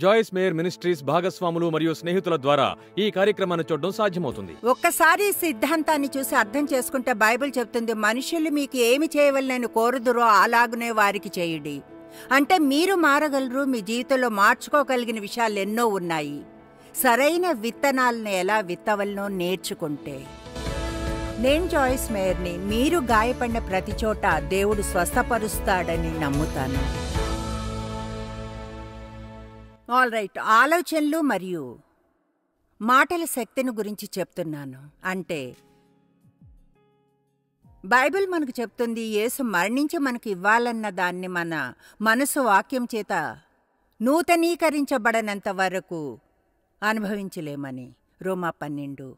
జాయిస్ mayor ministries భాగస్వాములు మరియు స్నేహితుల ద్వారా ఈ కార్యక్రమాన్ని చూడడం సాధ్యమవుతుంది. ఒక్కసారి సిద్ధాంతాన్ని చూసి అర్థం చేసుకుంటే బైబిల్ చెప్తుంది, మనుషులు మీకు ఏమి చేయవలనని కోరుదురో అలాగునే వారికి చేయుడి. అంటే మీరు మారగలరు, మీ జీవితంలో మార్చుకోగలిగిన విషయాలు ఎన్నో ఉన్నాయి. సరైన విత్తనాలను ఎలా విత్తవలనో నేర్చుకుంటే. నేను జాయిస్ మేయర్ని. మీరు గాయపడిన ప్రతి చోట దేవుడు స్వస్థపరుస్తాడని నమ్ముతాను. ఆల్ రైట్, ఆలోచనలు మరియు మాటల శక్తిని గురించి చెప్తున్నాను. అంటే బైబిల్ మనకు చెప్తుంది, యేసు మరణించి మనకు ఇవ్వాలన్న దాన్ని మన మనసు వాక్యం చేత నూతనీకరించబడనంత వరకు అనుభవించలేమని. రోమా 12.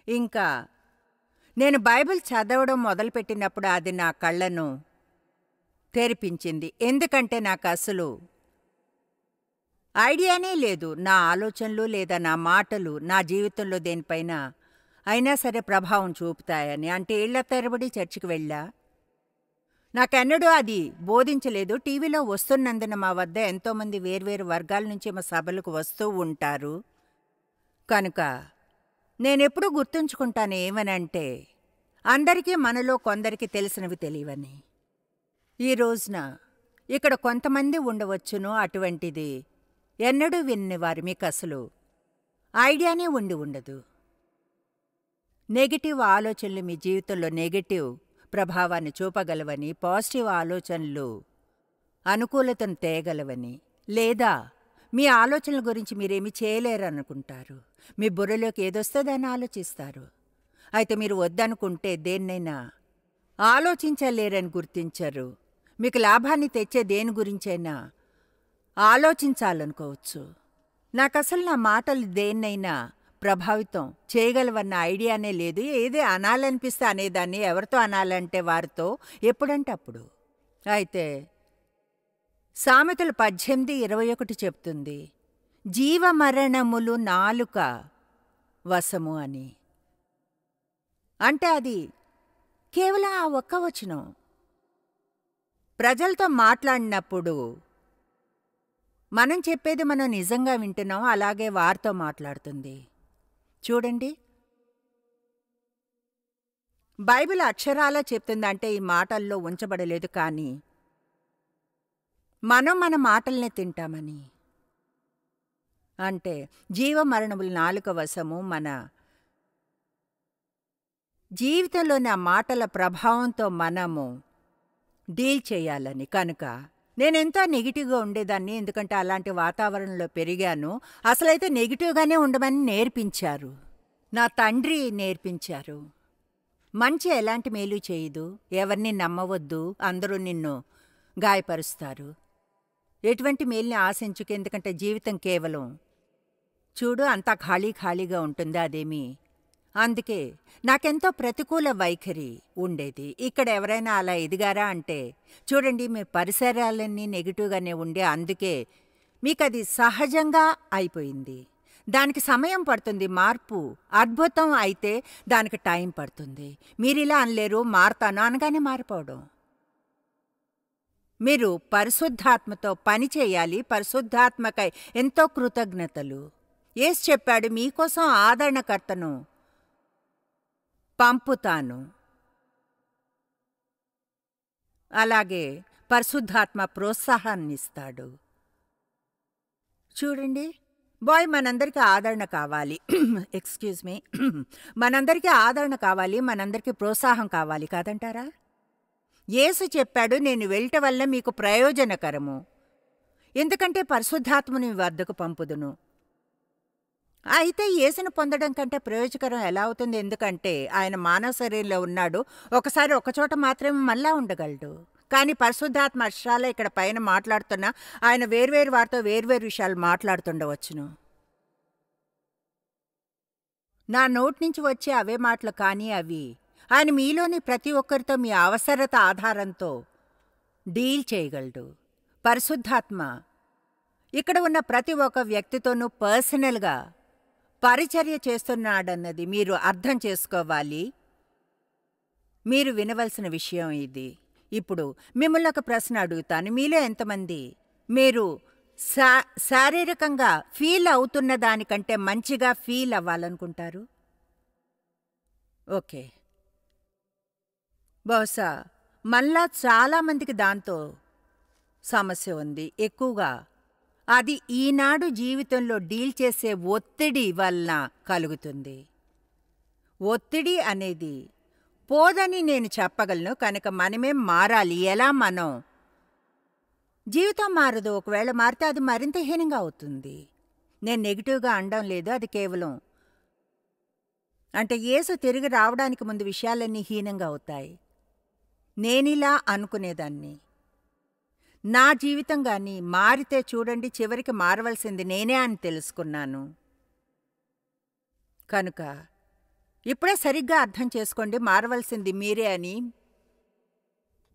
ఇంకా నేను బైబిల్ చదవడం మొదలుపెట్టినప్పుడు అది నా కళ్ళను తెరిపించింది. ఎందుకంటే నాకు అసలు ఐడియానే లేదు, నా ఆలోచనలు లేదా నా మాటలు నా జీవితంలో దేనిపైన అయినా సరే ప్రభావం చూపుతాయని. అంటే ఏళ్ల తరబడి చర్చికి వెళ్ళా, నాకెన్నడూ అది బోధించలేదు. టీవీలో వస్తున్నందున మా వద్ద ఎంతోమంది వేర్వేరు వర్గాల నుంచి మా సభలకు వస్తూ ఉంటారు. కనుక నేనెప్పుడూ గుర్తుంచుకుంటాను ఏమనంటే, అందరికీ మనలో కొందరికి తెలిసినవి తెలియవని. ఈ రోజున ఇక్కడ కొంతమంది ఉండవచ్చును అటువంటిది ఎన్నడూ విన్నవారు, మీకు అసలు ఐడియానే ఉండదు. నెగిటివ్ ఆలోచనలు మీ జీవితంలో నెగిటివ్ ప్రభావాన్ని చూపగలవని, పాజిటివ్ ఆలోచనలు అనుకూలతను తేగలవని, లేదా మీ ఆలోచనల గురించి మీరేమీ చేయలేరనుకుంటారు. మీ బుర్రలోకి ఏదొస్తే దాన్ని ఆలోచిస్తారు. అయితే మీరు వద్దనుకుంటే దేన్నైనా ఆలోచించలేరని గుర్తించరు. మీకు లాభాన్ని తెచ్చే దేని గురించైనా ఆలోచించాలనుకోవచ్చు. నాకసలు నా మాటలు దేన్నైనా ప్రభావితం చేయగలవన్న ఐడియానే లేదు. ఏదే అనాలనిపిస్తే అనేదాన్ని, ఎవరితో అనాలంటే వారితో, ఎప్పుడంటే అప్పుడు. అయితే సామెతలు 18:21 చెప్తుంది, జీవమరణములు నాలుక వశము అని. అంటే అది కేవలం ఆ ఒక్క వచనం. ప్రజలతో మాట్లాడినప్పుడు మనం చెప్పేది మనం నిజంగా వింటున్నాం, అలాగే వారితో మాట్లాడుతుంది. చూడండి, బైబిల్ అక్షరాలా చెప్తుంది. అంటే ఈ మాటల్లో ఉంచబడలేదు, కానీ మనం మన మాటల్నే తింటామని. అంటే జీవమరణములు నాలుక వశము, మన జీవితంలోని ఆ మాటల ప్రభావంతో మనము డీల్ చేయాలని. కనుక నేనెంతో నెగిటివ్గా ఉండేదాన్ని, ఎందుకంటే అలాంటి వాతావరణంలో పెరిగాను. అసలైతే నెగిటివ్గానే ఉండమని నేర్పించారు, నా తండ్రి నేర్పించారు. మంచి ఎలాంటి మేలు చేయదు, ఎవరిని నమ్మవద్దు, అందరూ నిన్ను గాయపరుస్తారు, ఎటువంటి మేల్ని ఆశించుకు, ఎందుకంటే జీవితం కేవలం చూడు అంతా ఖాళీగా ఉంటుంది, అదేమీ. అందుకే నాకెంతో ప్రతికూల వైఖరి ఉండేది. ఇక్కడ ఎవరైనా అలా ఎదిగారా అంటే చూడండి, మీ పరిసరాలన్నీ నెగిటివ్గానే ఉండే, అందుకే మీకు అది సహజంగా అయిపోయింది. దానికి సమయం పడుతుంది, మార్పు అద్భుతం అయితే దానికి టైం పడుతుంది. మీరిలా అనలేరు, మారతాను అనగానే మారిపోవడం. మీరు పరిశుద్ధాత్మతో పని చేయాలి. పరిశుద్ధాత్మకై ఎంతో కృతజ్ఞతలు. యేసు చెప్పాడు, మీకోసం ఆదరణకర్తను పంపుతాను. అలాగే పరిశుద్ధాత్మ ప్రోత్సాహాన్నిస్తాడు. చూడండి బాయ్, మనందరికీ ఆదరణ కావాలి. ఎక్స్క్యూజ్ మీ, మనందరికీ ఆదరణ కావాలి, మనందరికీ ప్రోత్సాహం కావాలి, కాదంటారా? యేసు చెప్పాడు, నేను వెళ్ళటం వల్ల మీకు ప్రయోజనకరము, ఎందుకంటే పరిశుద్ధాత్మని మీ వద్దకు పంపుదును. అయితే యేసును పొందడం కంటే ప్రయోజకరం ఎలా అవుతుంది? ఎందుకంటే ఆయన మానవ శరీరంలో ఉన్నాడు, ఒకసారి ఒకచోట మాత్రమే మళ్ళా ఉండగలడు. కానీ పరిశుద్ధాత్మ అక్షరాలే ఇక్కడ పైన మాట్లాడుతున్నా, ఆయన వేర్వేరు వారితో వేర్వేరు విషయాలు మాట్లాడుతుండవచ్చును. నా నోటి నుంచి వచ్చే అవే మాటలు, కానీ అవి ఆయన మీలోని ప్రతి ఒక్కరితో మీ అవసరత ఆధారంతో డీల్ చేయగలడు. పరిశుద్ధాత్మ ఇక్కడ ఉన్న ప్రతి ఒక్క వ్యక్తితోనూ పర్సనల్గా పరిచర్య చేస్తున్నాడన్నది మీరు అర్థం చేసుకోవాలి. మీరు వినవలసిన విషయం ఇది. ఇప్పుడు మిమ్మల్ని ఒక ప్రశ్న అడుగుతాను, మీలో ఎంతమంది మీరు శారీరకంగా ఫీల్ అవుతున్న దానికంటే మంచిగా ఫీల్ అవ్వాలనుకుంటారు? ఓకే. బహుశా మళ్ళా చాలామందికి దాంతో సమస్య ఉంది ఎక్కువగా. అది ఈనాడు జీవితంలో డీల్ చేసే ఒత్తిడి వలన కలుగుతుంది. ఒత్తిడి అనేది పోదని నేను చెప్పగలను. కనుక మనమేం మారాలి. ఎలా మనం జీవితం మారదు. ఒకవేళ మారితే అది మరింత హీనంగా అవుతుంది. నేను నెగిటివ్గా అనడం లేదు. అది కేవలం అంటే యేసు తిరిగి రావడానికి ముందు విషయాలన్నీ హీనంగా అవుతాయి. నేనిలా అనుకునేదాన్ని. నా జీవితం గాని మారితే చూడండి, చివరికి మారవలసింది నేనే అని తెలుసుకున్నాను. కనుక ఇప్పుడే సరిగ్గా అర్థం చేసుకోండి, మారవలసింది మీరే అని.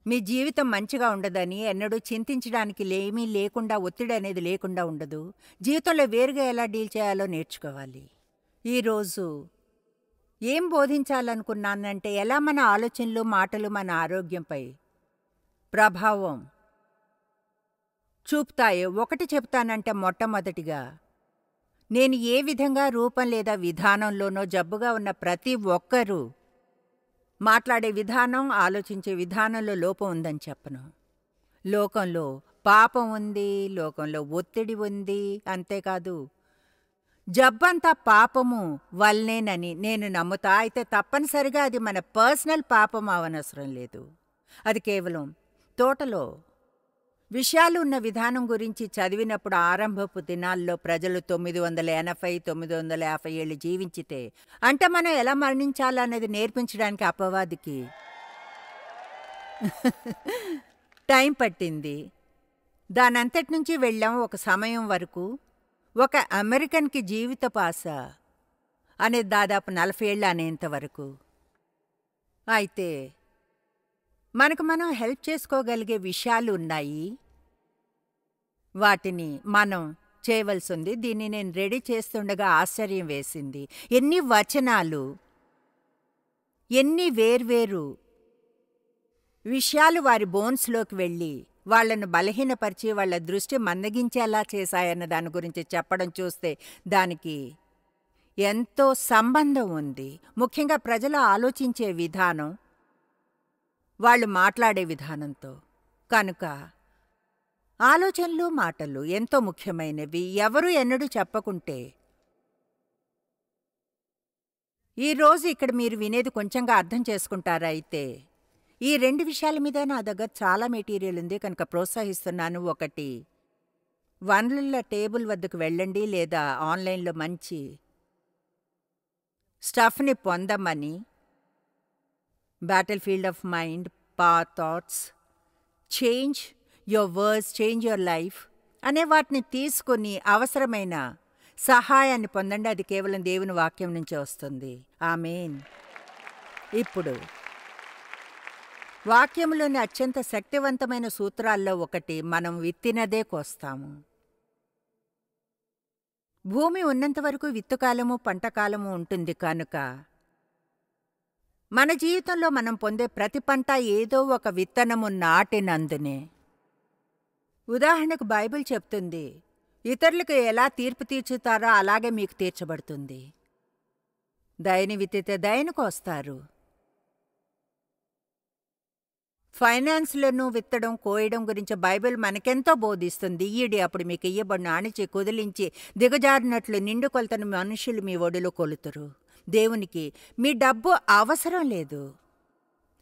మీ జీవితం మంచిగా ఉండదని ఎన్నడూ చింతించడానికి ఏమీ లేకుండా, ఒత్తిడి అనేది లేకుండా ఉండదు. జీవితంలో వేరుగా ఎలా డీల్ చేయాలో నేర్చుకోవాలి. ఈరోజు ఏం బోధించాలనుకున్నానంటే, ఎలా మన ఆలోచనలు, మాటలు మన ఆరోగ్యంపై ప్రభావం చూపుతాయో ఒకటి చెప్తానంటే, మొట్టమొదటిగా నేను ఏ విధంగా రూపం లేదా విధానంలోనో జబ్బుగా ఉన్న ప్రతి ఒక్కరూ మాట్లాడే విధానం, ఆలోచించే విధానంలో లోపం ఉందని చెప్పను. లోకంలో పాపం ఉంది, లోకంలో ఒత్తిడి ఉంది. అంతేకాదు జబ్బంతా పాపము వల్లేనని నేను నమ్ముతా. అయితే తప్పనిసరిగా అది మన పర్సనల్ పాపం అవనవసరం లేదు. అది కేవలం తోటలో విషయాలు ఉన్న విధానం గురించి చదివినప్పుడు ఆరంభపు దినాల్లో ప్రజలు 980, 950 ఏళ్ళు జీవించితే అంటే మనం ఎలా మరణించాలనేది నేర్పించడానికి అపవాదికి టైం పట్టింది. దానంతటి నుంచి వెళ్ళాం ఒక సమయం వరకు. ఒక అమెరికన్కి జీవితపు ఆశ అనేది దాదాపు 40 ఏళ్ళు అనేంత వరకు. అయితే మనకు మనం హెల్ప్ చేసుకోగలిగే విషయాలు ఉన్నాయి. వాటిని మనం చేయవలసి ఉంది. దీన్ని నేను రెడీ చేస్తుండగా ఆశ్చర్యం వేసింది. ఎన్ని వచనాలు, ఎన్ని వేర్వేరు విషయాలు వారి బోన్స్లోకి వెళ్ళి వాళ్లను బలహీనపరిచి వాళ్ల దృష్టి మందగించేలా చేశాయన్న దాని గురించి చెప్పడం చూస్తే దానికి ఎంతో సంబంధం ఉంది. ముఖ్యంగా ప్రజలు ఆలోచించే విధానం, వాళ్ళు మాట్లాడే విధానంతో. కనుక ఆలోచనలు, మాటలు ఎంతో ముఖ్యమైనవి. ఎవరు ఎన్నడూ చెప్పకుంటే ఈరోజు ఇక్కడ మీరు వినేది కొంచెంగా అర్థం చేసుకుంటారా? అయితే ఈ 2 విషయాల మీద నా దగ్గర చాలా మెటీరియల్ ఉంది కనుక ప్రోత్సహిస్తున్నాను. ఒకటి, వనరుల టేబుల్ వద్దకు వెళ్ళండి లేదా ఆన్లైన్లో మంచి స్టఫ్ని పొందమని. Battle of mind, power thoughts, change your words, change your life అనే వాటిని తీసుకుని అవసరమైన సహాయాన్ని పొందండి. అది కేవలం దేవుని వాక్యం నుంచే వస్తుంది. ఆమేన్. ఇప్పుడు వాక్యంలోని అత్యంత శక్తివంతమైన సూత్రాల్లో ఒకటి, మనం విత్తినదే కోస్తాము. భూమి ఉన్నంతవరకు విత్తుకాలము, పంటకాలము ఉంటుంది. కనుక మన జీవితంలో మనం పొందే ప్రతి పంట ఏదో ఒక విత్తనము నాటినందునే. ఉదాహరణకు బైబిల్ చెప్తుంది, ఇతరులకు ఎలా తీర్పు తీర్చుతారో అలాగే మీకు తీర్చబడుతుంది. దయని విత్తితే దయను కోస్తారు. ఫైనాన్స్లను విత్తడం, కోయడం గురించి బైబిల్ మనకెంతో బోధిస్తుంది. ఇయ్యడి అప్పుడు మీకు ఇయ్యబడిన, అణిచి కుదిలించి దిగజారినట్లు నిండు కొలతను మనుషులు మీ ఒడిలో కొలుతురు. దేవునికి మీ డబ్బు అవసరం లేదు.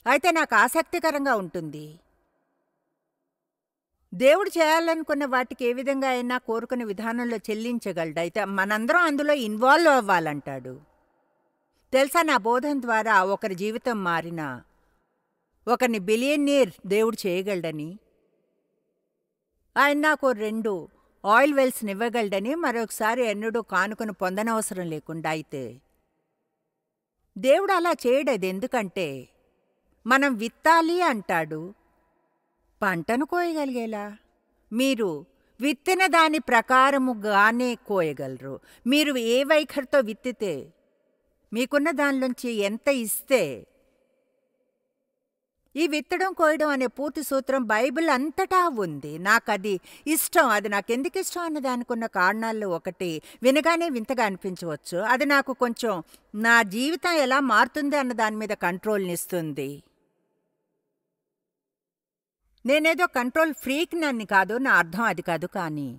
అయితే నాకు ఆసక్తికరంగా ఉంటుంది, దేవుడు చేయాలనుకున్న వాటికి ఏ విధంగా అయినా కోరుకునే విధానంలో చెల్లించగలడు. అయితే మనందరం అందులో ఇన్వాల్వ్ అవ్వాలంటాడు. తెలుసా, నా బోధన ద్వారా ఒకరి జీవితం మారినా ఒకరిని బిలియనీర్ దేవుడు చేయగలడని. ఆయన నాకు 2 ఆయిల్ వెల్స్ని ఇవ్వగలడని, మరొకసారి ఎన్నడూ కానుకను పొందనవసరం లేకుండా. అయితే దేవుడు అలా చేయడది. ఎందుకంటే మనం విత్తాలి అంటాడు, పంటను కోయగలిగేలా. మీరు విత్తిన దాని ప్రకారముగానే కోయగలరు. మీరు ఏ వైఖరితో విత్తితే, మీకున్న దానిలోంచి ఎంత ఇస్తే ఈ విత్తడం కోయడం అనే పూర్తి సూత్రం బైబిల్ అంతటా ఉంది. నాకది ఇష్టం. అది నాకెందుకు ఇష్టం అన్న దానికున్న కారణాల్లో ఒకటి, వినగానే వింతగా అనిపించవచ్చు, అది నాకు కొంచెం నా జీవితం ఎలా మారుతుంది అన్న దాని మీద కంట్రోల్నిస్తుంది. నేనేదో కంట్రోల్ ఫ్రీక్‌నని కాదు, నా అర్థం అది కాదు. కానీ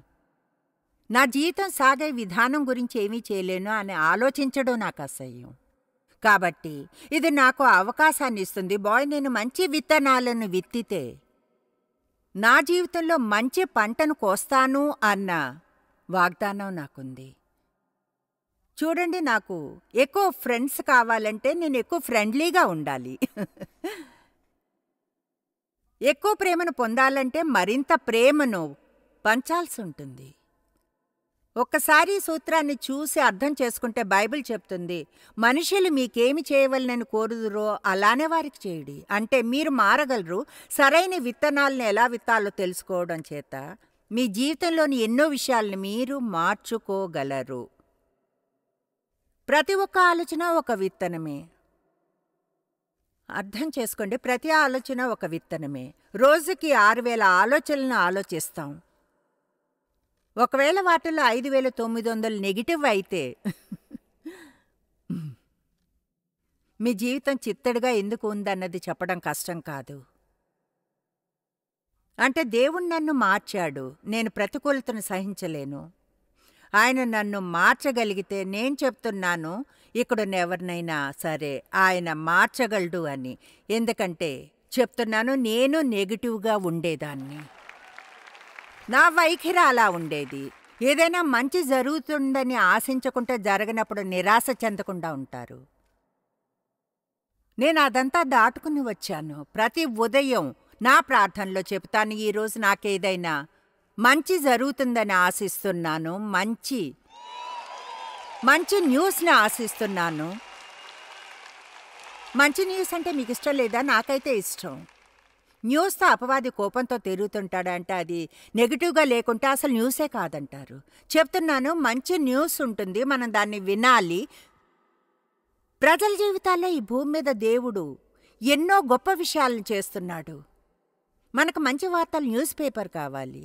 నా జీవితం సాగే విధానం గురించి ఏమీ చేయలేను అని ఆలోచించడం నాకు అసహ్యం. కాబట్టి ఇది నాకు అవకాశాన్ని ఇస్తుంది. నేను మంచి విత్తనాలను విత్తితే నా జీవితంలో మంచి పంటను కోస్తాను అన్న వాగ్దానం నాకుంది. చూడండి, నాకు ఎక్కువ ఫ్రెండ్స్ కావాలంటే నేను ఎక్కువ ఫ్రెండ్లీగా ఉండాలి. ఎక్కువ ప్రేమను పొందాలంటే మరింత ప్రేమను పంచాల్సి ఉంటుంది. ఒక్కసారి ఈ సూత్రాన్ని చూసి అర్థం చేసుకుంటే బైబిల్ చెప్తుంది, మనుషులు మీకేమి చేయవలనని కోరుదురో అలానే వారికి చేయుడి. అంటే మీరు మారగలరు. సరైన విత్తనాలను ఎలా విత్తాలో తెలుసుకోవడం చేత మీ జీవితంలోని ఎన్నో విషయాలను మీరు మార్చుకోగలరు. ప్రతి ఒక్క ఆలోచన ఒక విత్తనమే. అర్థం చేసుకోండి, ప్రతి ఆలోచన ఒక విత్తనమే. రోజుకి 6000 ఆలోచనలను ఆలోచిస్తాం. ఒకవేళ వాటిలో 5900 నెగిటివ్ అయితే మీ జీవితం చిత్తడిగా ఎందుకు ఉందన్నది చెప్పడం కష్టం కాదు. అంటే దేవుడు నన్ను మార్చాడు. నేను ప్రతికూలతను సహించలేను. ఆయన నన్ను మార్చగలిగితే నేను చెప్తున్నాను, ఇక్కడున్న ఎవరినైనా సరే ఆయన మార్చగలడు అని. ఎందుకంటే చెప్తున్నాను, నేను నెగిటివ్గా ఉండేదాన్ని. నా వైఖరి అలా ఉండేది. ఏదైనా మంచి జరుగుతుందని ఆశించకుండా జరగనప్పుడు నిరాశ చెందకుండా ఉంటారు. నేను అదంతా దాటుకుని వచ్చాను. ప్రతి ఉదయం నా ప్రార్థనలో చెబుతాను, ఈరోజు నాకేదైనా మంచి జరుగుతుందని ఆశిస్తున్నాను, మంచి న్యూస్ని ఆశిస్తున్నాను. మంచి న్యూస్ అంటే మీకు ఇష్టం లేదా? నాకైతే ఇష్టం. న్యూస్తో అపవాది కోపంతో తిరుగుతుంటాడంటే అది నెగిటివ్గా లేకుంటే అసలు న్యూసే కాదంటారు. చెప్తున్నాను, మంచి న్యూస్ ఉంటుంది, మనం దాన్ని వినాలి. ప్రజల జీవితాల్లో ఈ భూమి మీద దేవుడు ఎన్నో గొప్ప విషయాలను చేస్తున్నాడు. మనకు మంచి వార్తలు న్యూస్ పేపర్ కావాలి.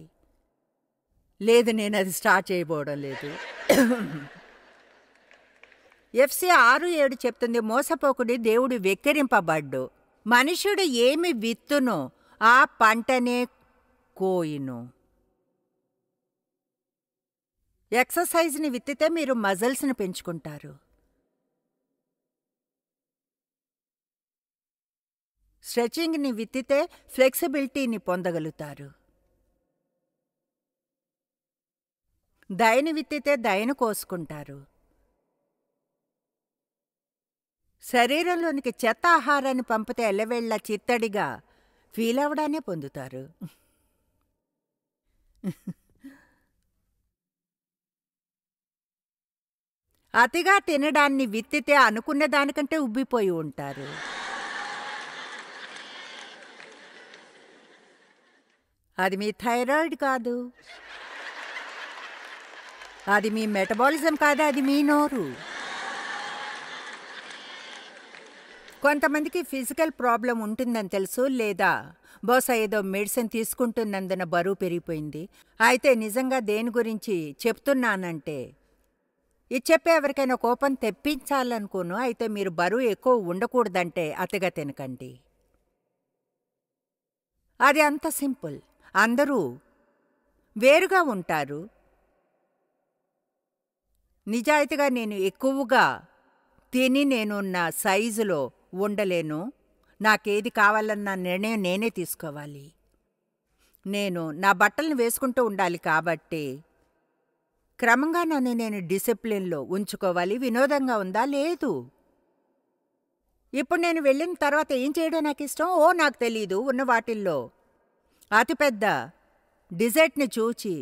లేదు, నేను అది స్టార్ట్ చేయబోవడం లేదు. ఎఫ్సి 6:7 చెప్తుంది, మోసపోకుడి, దేవుడు వెక్కిరింపబడ్డు. మనుషుడు ఏమి విత్తునో ఆ పంటనే కోయును. ఎక్సర్సైజ్ని విత్తితే మీరు మజిల్స్ని పెంచుకుంటారు. స్ట్రెచింగ్ని విత్తితే ఫ్లెక్సిబిలిటీని పొందగలుగుతారు. దయని విత్తితే దయను కోసుకుంటారు. శరీరంలోనికి చెత్త ఆహారాన్ని పంపితే ఎల్లవేళ్ల చిత్తడిగా ఫీల్ అవడానే పొందుతారు. అతిగా తినడాన్ని విత్తితే అనుకున్న దానికంటే ఉబ్బిపోయి ఉంటారు. అది మీ థైరాయిడ్ కాదు, అది మీ మెటబాలిజం కాదు, అది మీ నోరు. కొంతమందికి ఫిజికల్ ప్రాబ్లం ఉంటుందని తెలుసు, లేదా బహుశా ఏదో మెడిసిన్ తీసుకుంటున్నందున బరువు పెరిగిపోయింది. అయితే నిజంగా దేని గురించి చెప్తున్నానంటే, ఇది చెప్పే ఎవరికైనా కోపం తెప్పించాలనుకోను. అయితే మీరు బరువు ఎక్కువ ఉండకూడదంటే అతిగా తినకండి. అది అంత సింపుల్. అందరూ వేరుగా ఉంటారు. నిజాయితీగా నేను ఎక్కువగా తిని నేను నా సైజులో ఉండలేను. నాకేది కావాలన్న నిర్ణయం నేనే తీసుకోవాలి. నేను నా బట్టలను వేసుకుంటూ ఉండాలి. కాబట్టి క్రమంగా నన్ను నేను డిసిప్లిన్లో ఉంచుకోవాలి. వినోదంగా ఉందా? లేదు. ఇప్పుడు నేను వెళ్ళిన తర్వాత ఏం చేయడం నాకు ఇష్టం? నాకు తెలీదు. ఉన్న వాటిల్లో అతిపెద్ద డిజర్ట్ని చూచి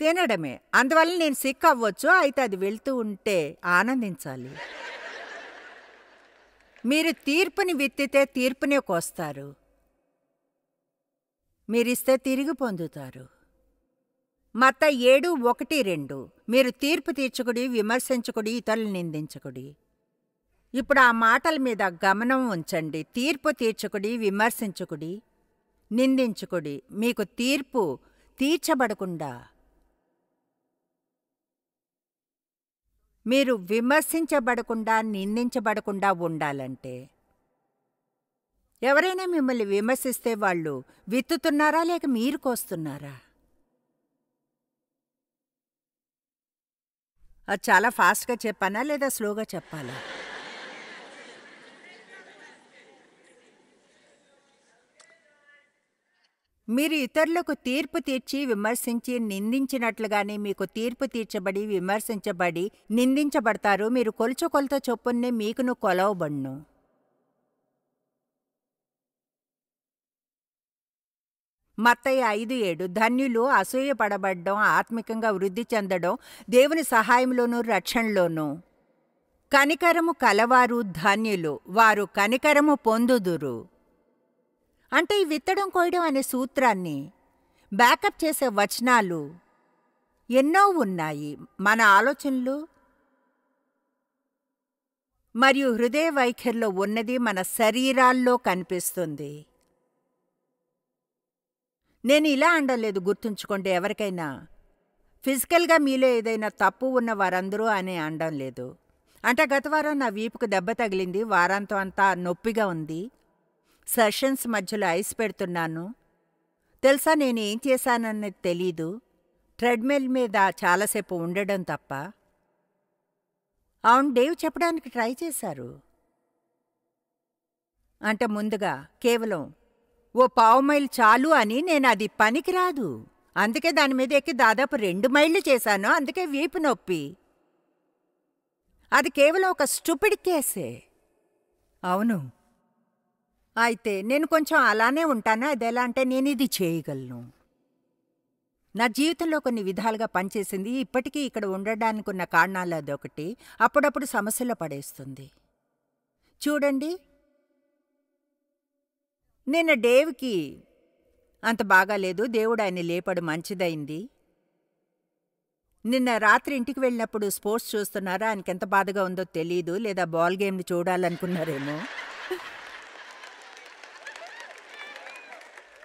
తినడమే. అందువల్ల నేను సిక్ అవ్వచ్చు. అయితే అది వెళ్తూ ఉంటే ఆనందించాలి. మీరు తీర్పుని విత్తితే తీర్పునే కోస్తారు. మీరిస్తే తిరిగి పొందుతారు. మత్తయి 7:1-2 మీరు తీర్పు తీర్చుకుడి, విమర్శించుకుడి, ఇతరులు నిందించుకుడి. ఇప్పుడు ఆ మాటల మీద గమనం ఉంచండి. తీర్పు తీర్చుకుడి, విమర్శించుకుడి, నిందించుకుడి. మీకు తీర్పు తీర్చబడకుండా, మీరు విమర్శించబడకుండా, నిందించబడకుండా ఉండాలంటే, ఎవరైనా మిమ్మల్ని విమర్శిస్తే వాళ్ళు విత్తుతున్నారా లేక మీరు కోస్తున్నారా? అది చాలా ఫాస్ట్‌గా చెప్పానా లేదా స్లోగా చెప్పాలా? మీరు ఇతరులకు తీర్పు తీర్చి, విమర్శించి, నిందించినట్లుగానే మీకు తీర్పు తీర్చబడి, విమర్శించబడి, నిందించబడతారు. మీరు కొలుచు కొలత చొప్పునే మీకును కొలవబడును. మత్తయి 5:7 ధన్యులు అసూయపడబడ్డం, ఆత్మికంగా వృద్ధి చెందడం, దేవుని సహాయంలోనూ రక్షణలోనూ. కనికరము కలవారు ధన్యులు, వారు కనికరము పొందుదురు. అంటే ఈ విత్తడం కోయడం అనే సూత్రాన్ని బ్యాకప్ చేసే వచనాలు ఎన్నో ఉన్నాయి. మన ఆలోచనలు మరియు హృదయ వైఖరిలో ఉన్నది మన శరీరాల్లో కనిపిస్తుంది. నేను ఇలా అనలేదు, గుర్తుంచుకోండి. ఎవరికైనా ఫిజికల్గా మీలో ఏదైనా తప్పు ఉన్న వారందరూ అని అనడం లేదు. అంటే గత వారం నా వీపుకు దెబ్బ తగిలింది, వారాంతం అంతా నొప్పిగా ఉంది, సెషన్స్ మధ్యలో ఐస్ పెడుతున్నాను. తెలుసా నేను ఏం చేశానన్నది తెలీదు, ట్రెడ్మిల్ మీద చాలాసేపు ఉండడం తప్ప. అవును, డేవ్ చెప్పడానికి ట్రై చేశారు. అంటే ముందుగా కేవలం ఓ పావు మైలు చాలు అని, నేను అది పనికిరాదు, అందుకే దాని మీద ఎక్కి దాదాపు 2 మైళ్ళు చేశాను, అందుకే వీపు నొప్పి. అది కేవలం ఒక స్టూపిడ్ కేసే. అవును, అయితే నేను కొంచెం అలానే ఉంటాను. అదెలా అంటే నేను ఇది చేయగలను. నా జీవితంలో కొన్ని విధాలుగా పనిచేసింది. ఇప్పటికీ ఇక్కడ ఉండడానికి ఉన్న కారణాలు అదొకటి. అప్పుడప్పుడు సమస్యలో పడేస్తుంది. చూడండి, నిన్న డేవ్కి అంత బాగాలేదు, దేవుడు ఆయన లేపడు, మంచిదైంది. నిన్న రాత్రి ఇంటికి వెళ్ళినప్పుడు స్పోర్ట్స్ చూస్తున్నారా, ఆయనకి ఎంత బాధగా ఉందో తెలీదు, లేదా బాల్ గేమ్ని చూడాలనుకున్నారేమో.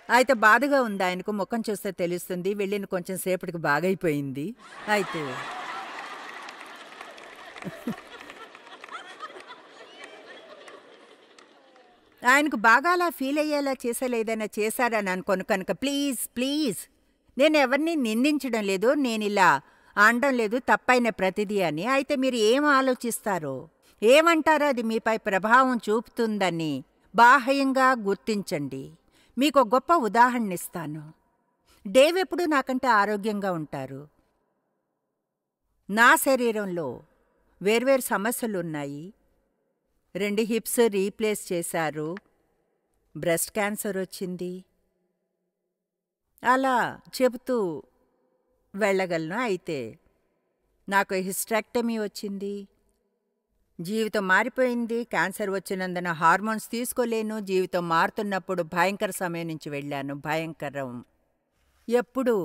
అయితే బాధగా ఉంది ఆయనకు, ముఖం చూస్తే తెలుస్తుంది. వెళ్ళిన కొంచెం సేపటికి బాగైపోయింది. అయితే ఆయనకు బాగా అలా ఫీల్ అయ్యేలా చేసేలా ఏదైనా చేశారని అనుకోను కనుక ప్లీజ్ ప్లీజ్, నేను ఎవరిని నిందించడం లేదు, నేను ఇలా అనడం లేదు తప్పైన ప్రతిదీ అని. అయితే మీరు ఏం ఆలోచిస్తారో, ఏమంటారో అది మీపై ప్రభావం చూపుతుందని బాహ్యంగా గుర్తించండి. మీకు గొప్ప ఉదాహరణ ఇస్తాను. డేవ్ ఎప్పుడూ నాకంటే ఆరోగ్యంగా ఉంటారు. నా శరీరంలో వేర్వేరు సమస్యలున్నాయి. 2 హిప్స్ రీప్లేస్ చేశారు, బ్రెస్ట్ క్యాన్సర్ వచ్చింది, అలా చెబుతూ వెళ్ళగలను. అయితే నాకు హిస్టెక్టమీ వచ్చింది, జీవితం మారిపోయింది. క్యాన్సర్ వచ్చినందున హార్మోన్స్ తీసుకోలేను. జీవితం మారుతున్నప్పుడు భయంకర సమయం నుంచి వెళ్ళాను. భయంకరం. ఎప్పుడు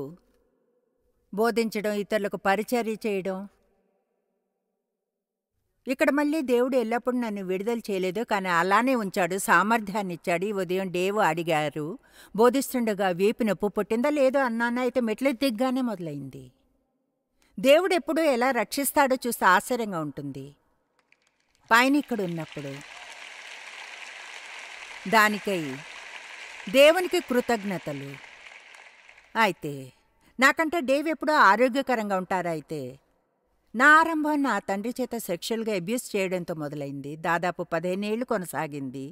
బోధించడం, ఇతరులకు పరిచర్య చేయడం. ఇక్కడ మళ్ళీ దేవుడు ఎల్లప్పుడూ నన్ను విడుదల చేయలేదు, కానీ అలానే ఉంచాడు, సామర్థ్యాన్ని ఇచ్చాడు. ఈ ఉదయం డేవ్ అడిగారు, బోధిస్తుండగా వీపు నొప్పి పుట్టిందా లేదో అన్నాను. అయితే మెట్లు దిగ్గానే మొదలైంది. దేవుడు ఎప్పుడూ ఎలా రక్షిస్తాడో చూస్తే ఆశ్చర్యంగా ఉంటుంది. పైన ఇక్కడ ఉన్నప్పుడు దానికై దేవునికి కృతజ్ఞతలు. అయితే నాకంటే డేవ్ ఎప్పుడూ ఆరోగ్యకరంగా ఉంటారు. అయితే నా ఆరంభం నా తండ్రి చేత సెక్షువల్గా అబ్యూస్ చేయడంతో మొదలైంది. దాదాపు 15 ఏళ్ళు కొనసాగింది.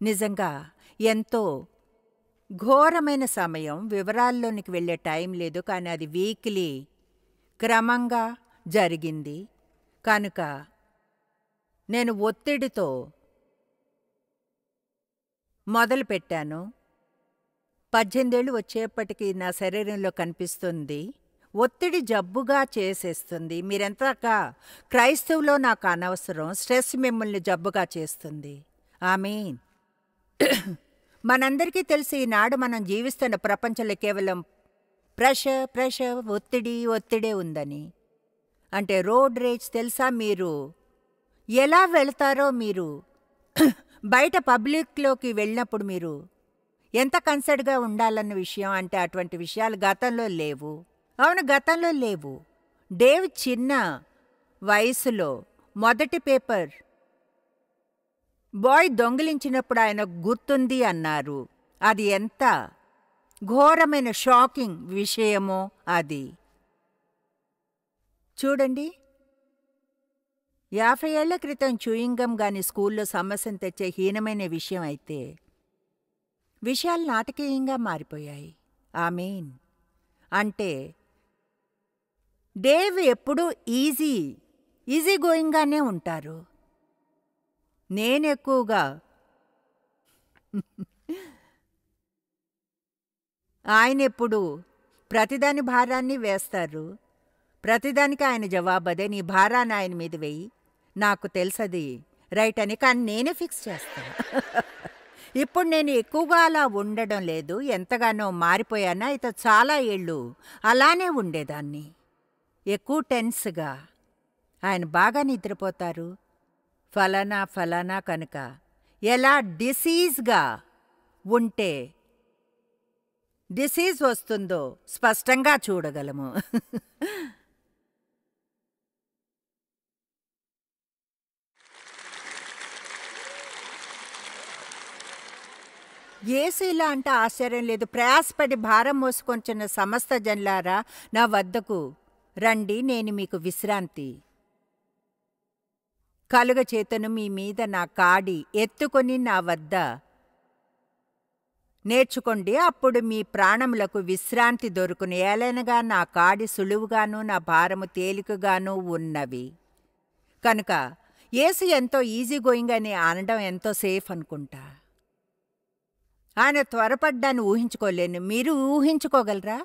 నిజంగా ఎంతో ఘోరమైన సమయం. వివరాల్లోనికి వెళ్ళే టైం లేదు, కానీ అది వీక్లీ క్రమంగా జరిగింది. కనుక నేను ఒత్తిడితో మొదలుపెట్టాను. 18 ఏళ్ళు వచ్చేప్పటికీ నా శరీరంలో కనిపిస్తుంది. ఒత్తిడి జబ్బుగా చేసేస్తుంది. మీరెంతగా క్రైస్తవులో నాకు అనవసరం. స్ట్రెస్ మిమ్మల్ని జబ్బుగా చేస్తుంది. ఆమేన్. మనందరికీ తెలిసి ఈనాడు మనం జీవిస్తున్న ప్రపంచంలో కేవలం ప్రెషర్ ఒత్తిడే ఉందని. అంటే రోడ్ రేజ్ తెలుసా? మీరు ఎలా వెళతారో మీరు బయట పబ్లిక్లోకి వెళ్ళినప్పుడు మీరు ఎంత కన్సర్న్గా ఉండాలన్న విషయం అంటే అటువంటి విషయాలు గతంలో లేవు. అవును, గతంలో లేవు. డేవ్ చిన్న వయసులో మొదటి పేపర్ బాయ్ దొంగిలించినప్పుడు ఆయన గుర్తుంది అన్నారు. అది ఎంత ఘోరమైన షాకింగ్ విషయమో అది. చూడండి, 50 ఏళ్ల క్రితం చూయింగం గాని స్కూల్లో సమస్యను తెచ్చే హీనమైన విషయం అయితే విషయాలు నాటకీయంగా మారిపోయాయి. ఆమేన్. అంటే డేవ్ ఎప్పుడూ ఈజీ గోయింగ్గానే ఉంటారు. నేనెక్కువగా ఆయనెప్పుడు ప్రతిదాని భారాన్ని వేస్తారు. ప్రతిదానికి ఆయన జవాబదే, నీ భారాన్ని ఆయన మీద వెయ్యి, నాకు తెలుసది రైట్ అని. కానీ నేనే ఫిక్స్ చేస్తాను. ఇప్పుడు నేను ఎక్కువగా అలా ఉండడం లేదు, ఎంతగానో మారిపోయానా. అయితే చాలా ఏళ్ళు అలానే ఉండేదాన్ని, ఎక్కువ టెన్స్గా. ఆయన బాగా నిద్రపోతారు. ఫలానా కనుక ఎలా డిసీజ్గా ఉంటే డిసీజ్ వస్తుందో స్పష్టంగా చూడగలము. యేసు ఇలా అంటే ఆశ్చర్యం లేదు. ప్రయాసపడి భారం మోసుకొంచున్న సమస్త జనులారా నా వద్దకు రండి, నేను మీకు విశ్రాంతి కలుగ చేతను. మీ మీద నా కాడి ఎత్తుకొని నా వద్ద నేర్చుకోండి, అప్పుడు మీ ప్రాణములకు విశ్రాంతి దొరుకును. ఏలైనగా నా కాడి సులువుగాను నా భారము తేలికగాను ఉన్నవి. కనుక యేసు ఎంతో ఈజీ గోయింగ్ అని అనడం ఎంతో సేఫ్ అనుకుంటా. ఆయన త్వరపడ్డాన్ని ఊహించుకోలేను. మీరు ఊహించుకోగలరా?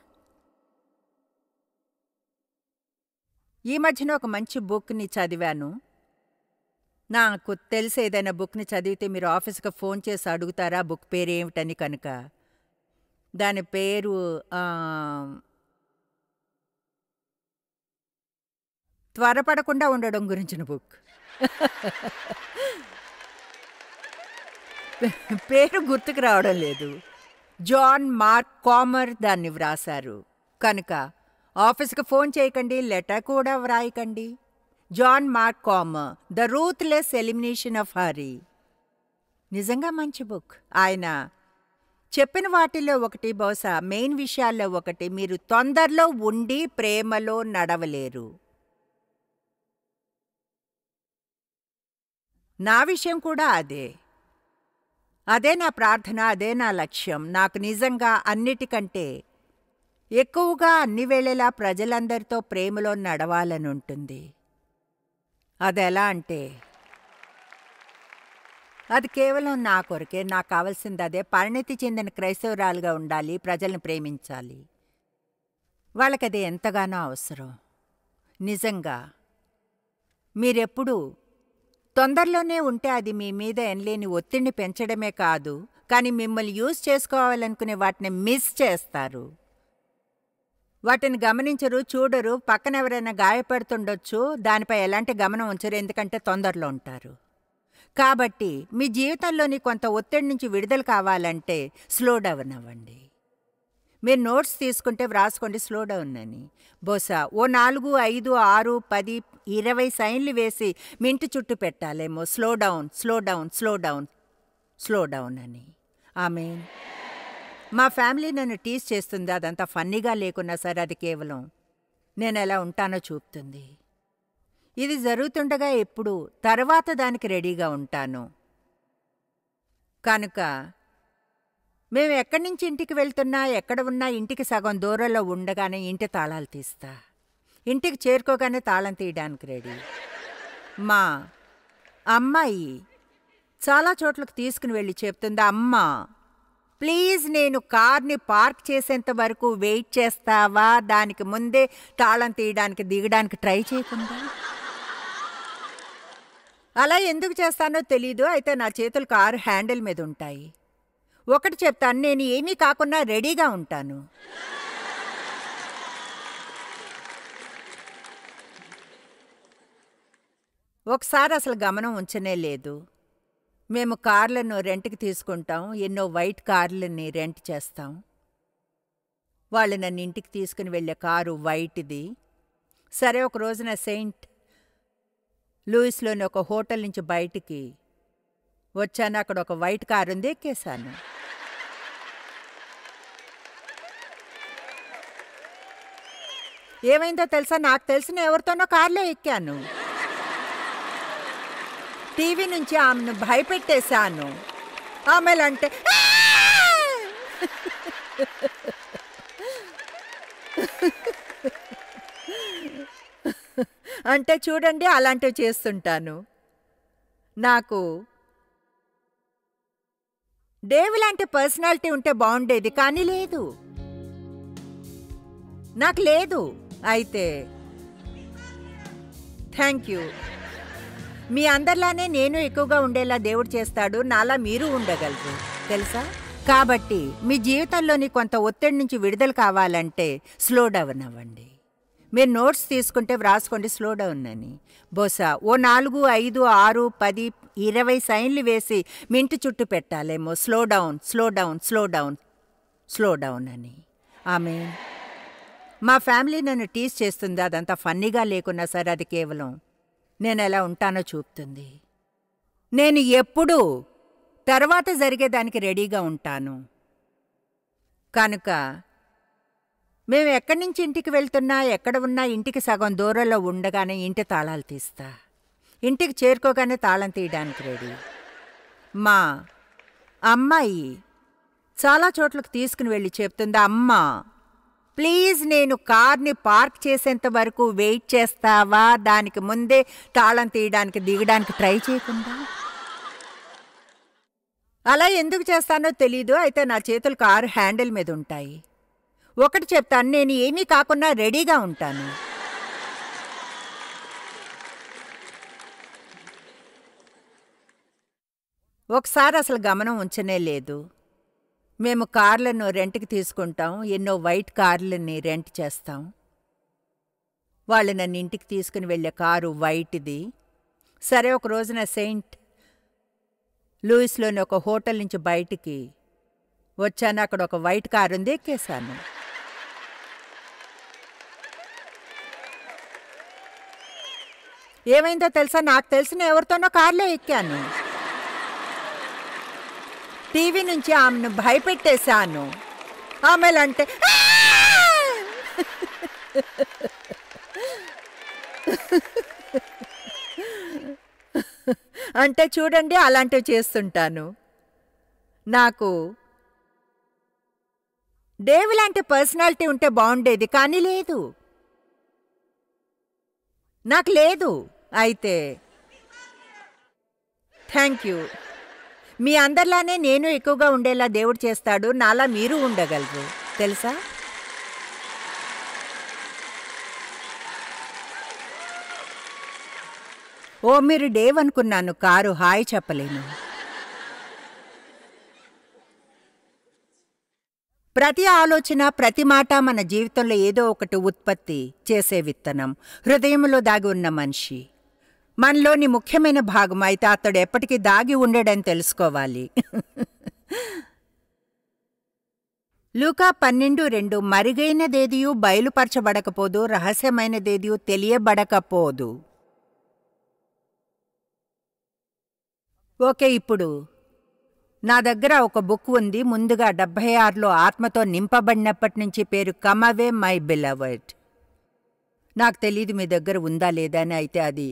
ఈ మధ్యన ఒక మంచి బుక్ని చదివాను. నాకు తెలిసి ఏదైనా బుక్ని చదివితే మీరు ఆఫీస్కి ఫోన్ చేసి అడుగుతారా బుక్ పేరు ఏమిటని. కనుక దాని పేరు త్వరపడకుండా ఉండడం గురించిన బుక్. పేరు గుర్తుకు రావడం లేదు. జాన్ మార్క్ కామర్ దాన్ని వ్రాసారు. కనుక ఆఫీస్కి ఫోన్ చేయకండి, లెటర్ కూడా వ్రాయకండి. John Mark Comer, the ruthless elimination of hurry. నిజంగా మంచి బుక్. ఆయన చెప్పిన వాటిలో ఒకటి, బహుశా మెయిన్ విషయాల్లో ఒకటి, మీరు తొందరలో ఉండి ప్రేమలో నడవలేరు. నా విషయం కూడా అదే నా ప్రార్థన, అదే నా లక్ష్యం. నాకు నిజంగా అన్నిటికంటే ఎక్కువగా అన్ని వేళలా ప్రజలందరితో ప్రేమలో నడవాలని ఉంటుంది. అదెలా అంటే అది కేవలం నా కొరకే. నాకు కావాల్సింది అదే. పరిణతి చెందిన క్రైస్తవురాలుగా ఉండాలి, ప్రజల్ని ప్రేమించాలి. వాళ్ళకది ఎంతగానో అవసరం. నిజంగా మీరెప్పుడు తొందరలోనే ఉంటే అది మీ మీద ఎనలేని ఒత్తిడిని పెంచడమే కాదు, కానీ మిమ్మల్ని యూజ్ చేసుకోవాలనుకునే వాటిని మిస్ చేస్తారు. వాటిని గమనించరు, చూడరు. పక్కన ఎవరైనా గాయపడుతుండొచ్చు, దానిపై ఎలాంటి గమనం ఉంచరు, ఎందుకంటే తొందరలో ఉంటారు. కాబట్టి మీ జీవితంలోని కొంత ఒత్తిడి నుంచి విడుదల కావాలంటే స్లో డౌన్ అవ్వండి. మీరు నోట్స్ తీసుకుంటే వ్రాసుకోండి స్లో డౌన్ అని. బహుశా ఓ 4, 5, 6, 10, 20 సైన్లు వేసి మీ ఇంటి చుట్టూ పెట్టాలేమో. Slow down, slow down, slow down, slow down అని. ఆమేన్. మా ఫ్యామిలీ నన్ను టీజ్ చేస్తుంది. అదంతా ఫన్నీగా లేకున్నా సరే అది కేవలం నేను ఎలా ఉంటానో చూపుతుంది. ఇది జరుగుతుండగా ఎప్పుడు తర్వాత దానికి రెడీగా ఉంటాను. కనుక మేము ఎక్కడి నుంచి ఇంటికి వెళ్తున్నా, ఎక్కడ ఉన్నా ఇంటికి సగం దూరంలో ఉండగానే ఇంటి తాళాలు తీస్తా. ఇంటికి చేరుకోగానే తాళం తీయడానికి రెడీ. మా అమ్మాయి చాలా చోట్లకు తీసుకుని వెళ్ళి చెప్తుంది, అమ్మా ప్లీజ్ నేను కార్ని పార్క్ చేసేంత వరకు వెయిట్ చేస్తావా, దానికి ముందే తాళం తీయడానికి దిగడానికి ట్రై చేయకుండా. అలా ఎందుకు చేస్తానో తెలీదు. అయితే నా చేతులు కారు హ్యాండిల్ మీద ఉంటాయి. ఒకటి చెప్తాను, నేను ఏమీ కాకుండా రెడీగా ఉంటాను. ఒకసారి అసలు గమనం ఉంచనే లేదు. మేము కార్లను రెంట్‌కి తీసుకుంటాం. ఎన్నో వైట్ కార్లని రెంట్ చేస్తాం. వాళ్ళు నన్ను ఇంటికి తీసుకుని వెళ్ళే కారు వైట్‌ది. సరే, ఒక రోజున సెయింట్ లూయిస్‌లోని ఒక హోటల్ నుంచి బయటికి వచ్చాను. అక్కడ ఒక వైట్ కారుంది, ఎక్కేశాను. ఏమైందో తెలుసా? నాకు తెలిసిన ఎవరితోనో కార్లో ఎక్కాను. టీవీ నుంచి ఆమెను భయపెట్టేశాను. ఆమెలంటే అంటే చూడండి, అలాంటివి చేస్తుంటాను. నాకు డేవ్ లాంటి పర్సనాలిటీ ఉంటే బాగుండేది, కానీ లేదు. నాకు లేదు. అయితే థ్యాంక్ యూ. మీ అందరిలానే నేను ఎక్కువగా ఉండేలా దేవుడు చేస్తాడు. నాలా మీరు ఉండగలరు, తెలుసా? కాబట్టి మీ జీవితంలోని కొంత ఒత్తిడి నుంచి విడుదల కావాలంటే స్లో డౌన్ అవ్వండి. మీరు నోట్స్ తీసుకుంటే వ్రాసుకోండి స్లో డౌన్ అని. బహుశా ఓ 4, 5, 6, 10, 20 సైన్లు వేసి మీ ఇంటి చుట్టూ పెట్టాలేమో. Slow down, slow down, slow down, slow down అని. ఆమేన్. మా ఫ్యామిలీ నన్ను టీజ్ చేస్తుంది. అదంతా ఫన్నీగా లేకున్నా సరే, అది కేవలం నేను ఎలా ఉంటానో చూపుతుంది. నేను ఎప్పుడూ తర్వాత జరిగేదానికి రెడీగా ఉంటాను. కనుక మేము ఎక్కడి నుంచి ఇంటికి వెళ్తున్నా, ఎక్కడ ఉన్నా ఇంటికి సగం దూరంలో ఉండగానే ఇంటి తాళాలు తీస్తా. ఇంటికి చేరుకోగానే తాళం తీయడానికి రెడీ. మా అమ్మాయి చాలా చోట్లకు తీసుకుని వెళ్ళి చెప్తుంది, అమ్మా ప్లీజ్ నేను కార్ని పార్క్ చేసేంత వరకు వెయిట్ చేస్తావా? దానికి ముందే తాళం తీయడానికి దిగడానికి ట్రై చేయకుండా. అలా ఎందుకు చేస్తానో తెలీదు. అయితే నా చేతులు కారు హ్యాండిల్ మీద ఉంటాయి. ఒకటి చెప్తాను, నేను ఏమీ కాకుండా రెడీగా ఉంటాను. ఒకసారి అసలు గమనం ఉంచనే లేదు. మేము కార్లను రెంట్‌కి తీసుకుంటాం. ఎన్నో వైట్ కార్లని రెంట్ చేస్తాం. వాళ్ళు నన్ను ఇంటికి తీసుకుని వెళ్ళే కారు వైట్‌ది. సరే, ఒక రోజున సెయింట్ లూయిస్‌లోని ఒక హోటల్ నుంచి బయటికి వచ్చాను. అక్కడ ఒక వైట్ కారుంది, ఎక్కేశాను. ఏమైందో తెలుసా? నాకు తెలిసిన ఎవరితోనో కార్లో ఎక్కాను. టీవీ నుంచి ఆమెను భయపెట్టేశాను. ఆమెలంటే అంటే చూడండి, అలాంటివి చేస్తుంటాను. నాకు డేవ్ లాంటి పర్సనాలిటీ ఉంటే బాగుండేది, కానీ లేదు. నాకు లేదు. అయితే థ్యాంక్ యూ. మీ అందరిలానే నేను ఎక్కువగా ఉండేలా దేవుడు చేస్తాడు. నాలా మీరు ఉండగలరు, తెలుసా? ఓ, మీరు డేవ్ అనుకున్నాను. కారు హాయ్ చెప్పలేను. ప్రతి ఆలోచన, ప్రతి మాట మన జీవితంలో ఏదో ఒకటి ఉత్పత్తి చేసే విత్తనం. హృదయంలో దాగి ఉన్న మనిషి మనలోని ముఖ్యమైన భాగం. అయితే అతడు ఎప్పటికీ దాగి ఉండడని తెలుసుకోవాలి. లూకా 12:2 మరుగైనదేదియు బయలుపరచబడకపోదు, రహస్యమైనదేదియు తెలియబడకపోదు. ఓకే, ఇప్పుడు నా దగ్గర ఒక బుక్ ఉంది. ముందుగా 76లో ఆత్మతో నింపబడినప్పటి నుంచి పేరు కమ్ అవే మై బిలవర్డ్. నాకు తెలియదు మీ దగ్గర ఉందా లేదా అని. అయితే అది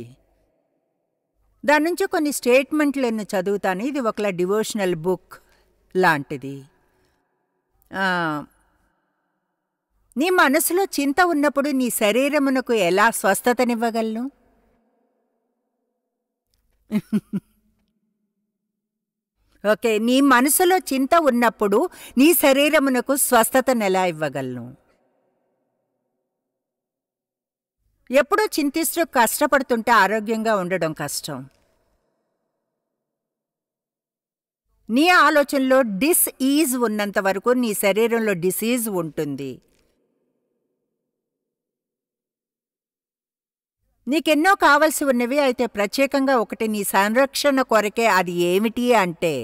దాని నుంచి కొన్ని స్టేట్మెంట్లను చదువుతాను. ఇది ఒకలా డివోషనల్ బుక్ లాంటిది. నీ మనసులో చింత ఉన్నప్పుడు నీ శరీరమునకు ఎలా స్వస్థతనివ్వగలను? ఓకే, నీ మనసులో చింత ఉన్నప్పుడు నీ శరీరమునకు స్వస్థతను ఎలా ఇవ్వగలను? ఎప్పుడూ చింతిస్తూ కష్టపడుతుంటే ఆరోగ్యంగా ఉండడం కష్టం. నీ ఆలోచనలో డిస్ఈజ్ ఉన్నంత వరకు నీ శరీరంలో డిసీజ్ ఉంటుంది. నీకెన్నో కావలసి ఉన్నవి, అయితే ప్రత్యేకంగా ఒకటి నీ సంరక్షణ కొరకే. అది ఏమిటి అంటే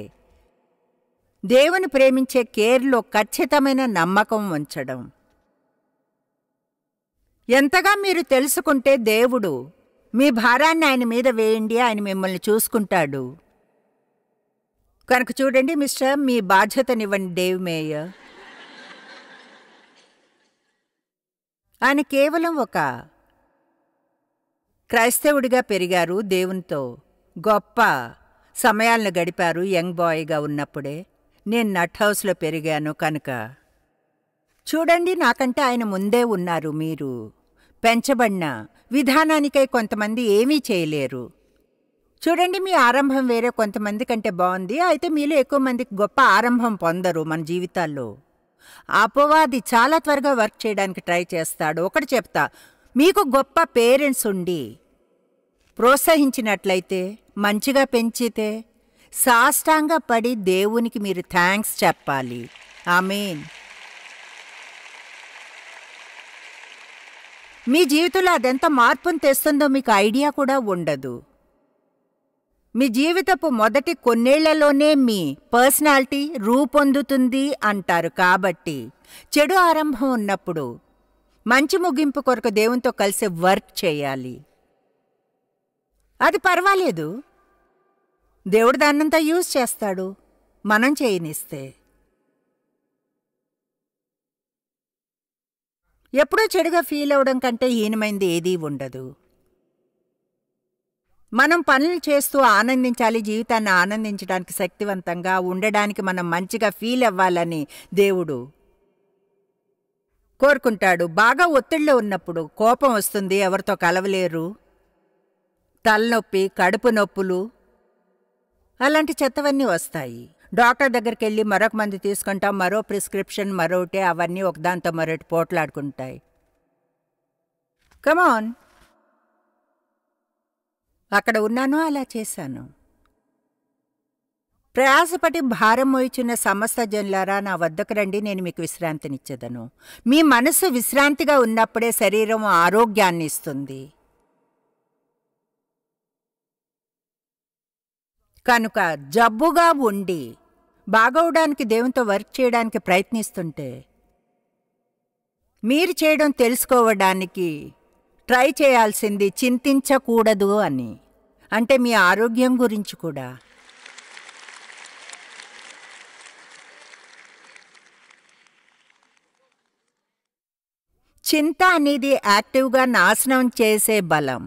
దేవుని ప్రేమించే కేర్లో ఖచ్చితమైన నమ్మకం ఉంచడం. ఎంతగా మీరు తెలుసుకుంటే దేవుడు మీ భారాన్ని ఆయన మీద వేయండి, ఆయన మిమ్మల్ని చూసుకుంటాడు. కనుక చూడండి మిస్టర్, మీ బాధ్యతనివ్వండి డేవ్ మేయర్. ఆయన కేవలం ఒక క్రైస్తవుడిగా పెరిగారు, దేవునితో గొప్ప సమయాలను గడిపారు యంగ్ బాయ్గా ఉన్నప్పుడే. నేను నట్ హౌస్లో పెరిగాను కనుక చూడండి, నాకంటే ఆయన ముందే ఉన్నారు. మీరు పెంచబడిన విధానానికై కొంతమంది ఏమీ చేయలేరు. చూడండి, మీ ఆరంభం వేరే కొంతమంది కంటే బాగుంది, అయితే మీలో ఎక్కువ మందికి గొప్ప ఆరంభం పొందరు మన జీవితాల్లో. అపవాది చాలా త్వరగా వర్క్ చేయడానికి ట్రై చేస్తాడు. ఒకటి చెప్తా, మీకు గొప్ప పేరెంట్స్ ఉండి ప్రోత్సహించినట్లయితే, మంచిగా పెంచితే, సాష్టాంగ పడి దేవునికి మీరు థ్యాంక్స్ చెప్పాలి. ఆమేన్. మీ జీవితంలో అదెంత మార్పును తెస్తుందో మీకు ఐడియా కూడా ఉండదు. మీ జీవితపు మొదటి కొన్నేళ్లలోనే మీ పర్సనాలిటీ రూపొందుతుంది అంటారు. కాబట్టి చెడు ఆరంభం ఉన్నప్పుడు మంచి ముగింపు కొరకు దేవునితో కలిసి వర్క్ చేయాలి. అది పర్వాలేదు, దేవుడు దాన్నంతా యూజ్ చేస్తాడు మనం చేయనిస్తే. ఎప్పుడూ చెడుగా ఫీల్ అవడం కంటే హీనమైంది ఏదీ ఉండదు. మనం పనులు చేస్తూ ఆనందించాలి, జీవితాన్ని ఆనందించడానికి, శక్తివంతంగా ఉండడానికి, మనం మంచిగా ఫీల్ అవ్వాలని దేవుడు కోరుకుంటాడు. బాగా ఒత్తిడిలో ఉన్నప్పుడు కోపం వస్తుంది, ఎవరితో కలవలేరు, తలనొప్పి, కడుపు నొప్పులు, అలాంటి చెత్తవన్నీ వస్తాయి. డాక్టర్ దగ్గరికి వెళ్ళి మరొక మందు తీసుకుంటాం, మరో ప్రిస్క్రిప్షన్ మరొకటి, అవన్నీ ఒకదాంతో మరొకటి పోట్లాడుకుంటాయి. కమాన్, అక్కడ ఉన్నాను, అలా చేశాను. ప్రయాసపడి భారం మోయిచున్న సమస్త జనులారా, నా వద్దకు రండి, నేను మీకు విశ్రాంతినిచ్చేదను. మీ మనసు విశ్రాంతిగా ఉన్నప్పుడే శరీరం ఆరోగ్యాన్ని ఇస్తుంది. కనుక జబ్బుగా ఉండి బాగవడానికి, దేవునితో వర్క్ చేయడానికి ప్రయత్నిస్తుంటే, మీరు చేయడం తెలుసుకోవడానికి ట్రై చేయాల్సింది చింతించకూడదు అని. అంటే మీ ఆరోగ్యం గురించి కూడా. చింత అనేది యాక్టివ్గా నాశనం చేసే బలం.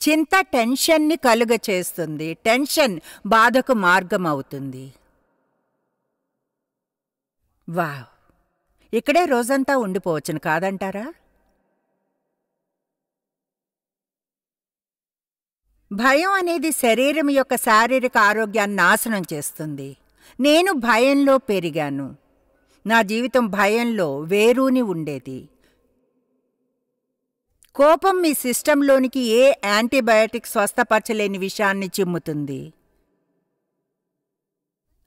చింత టెన్షన్ని కలుగ చేస్తుంది. టెన్షన్ బాధకు మార్గం అవుతుంది. వావ్, ఇక్కడే రోజంతా ఉండిపోవచ్చును కాదంటారా? భయం అనేది శరీరం యొక్క శారీరక ఆరోగ్యాన్ని నాశనం చేస్తుంది. నేను భయంలో పెరిగాను. నా జీవితం భయంలో వేరూని ఉండేది. కోపం మీ సిస్టంలోనికి ఏ యాంటీబయాటిక్ స్వస్థపరచలేని విషయాన్ని చిమ్ముతుంది.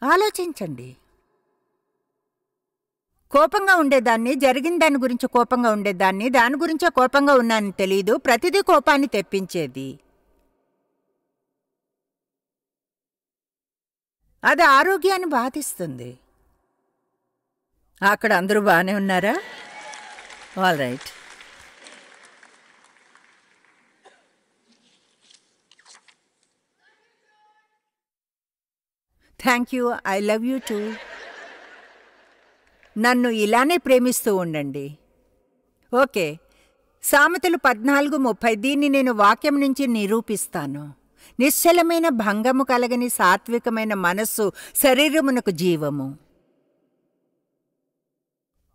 ఆలోచించండి. కోపంగా ఉండేదాన్ని, జరిగిన దాని గురించి కోపంగా ఉండేదాన్ని, దాని గురించే కోపంగా ఉన్నానని తెలీదు, ప్రతిదీ కోపాన్ని తెప్పించేది. అది ఆరోగ్యాన్ని బాధిస్తుంది. అక్కడ అందరూ బాగానే ఉన్నారా? All right. Thank you. I love you two. నన్ను ఇలానే ప్రేమిస్తూ ఉండండి. ఓకే, సామెతలు 14:30. దీన్ని నేను వాక్యం నుంచి నిరూపిస్తాను. నిశ్చలమైన భంగము కలగని సాత్వికమైన మనస్సు శరీరమునకు జీవము.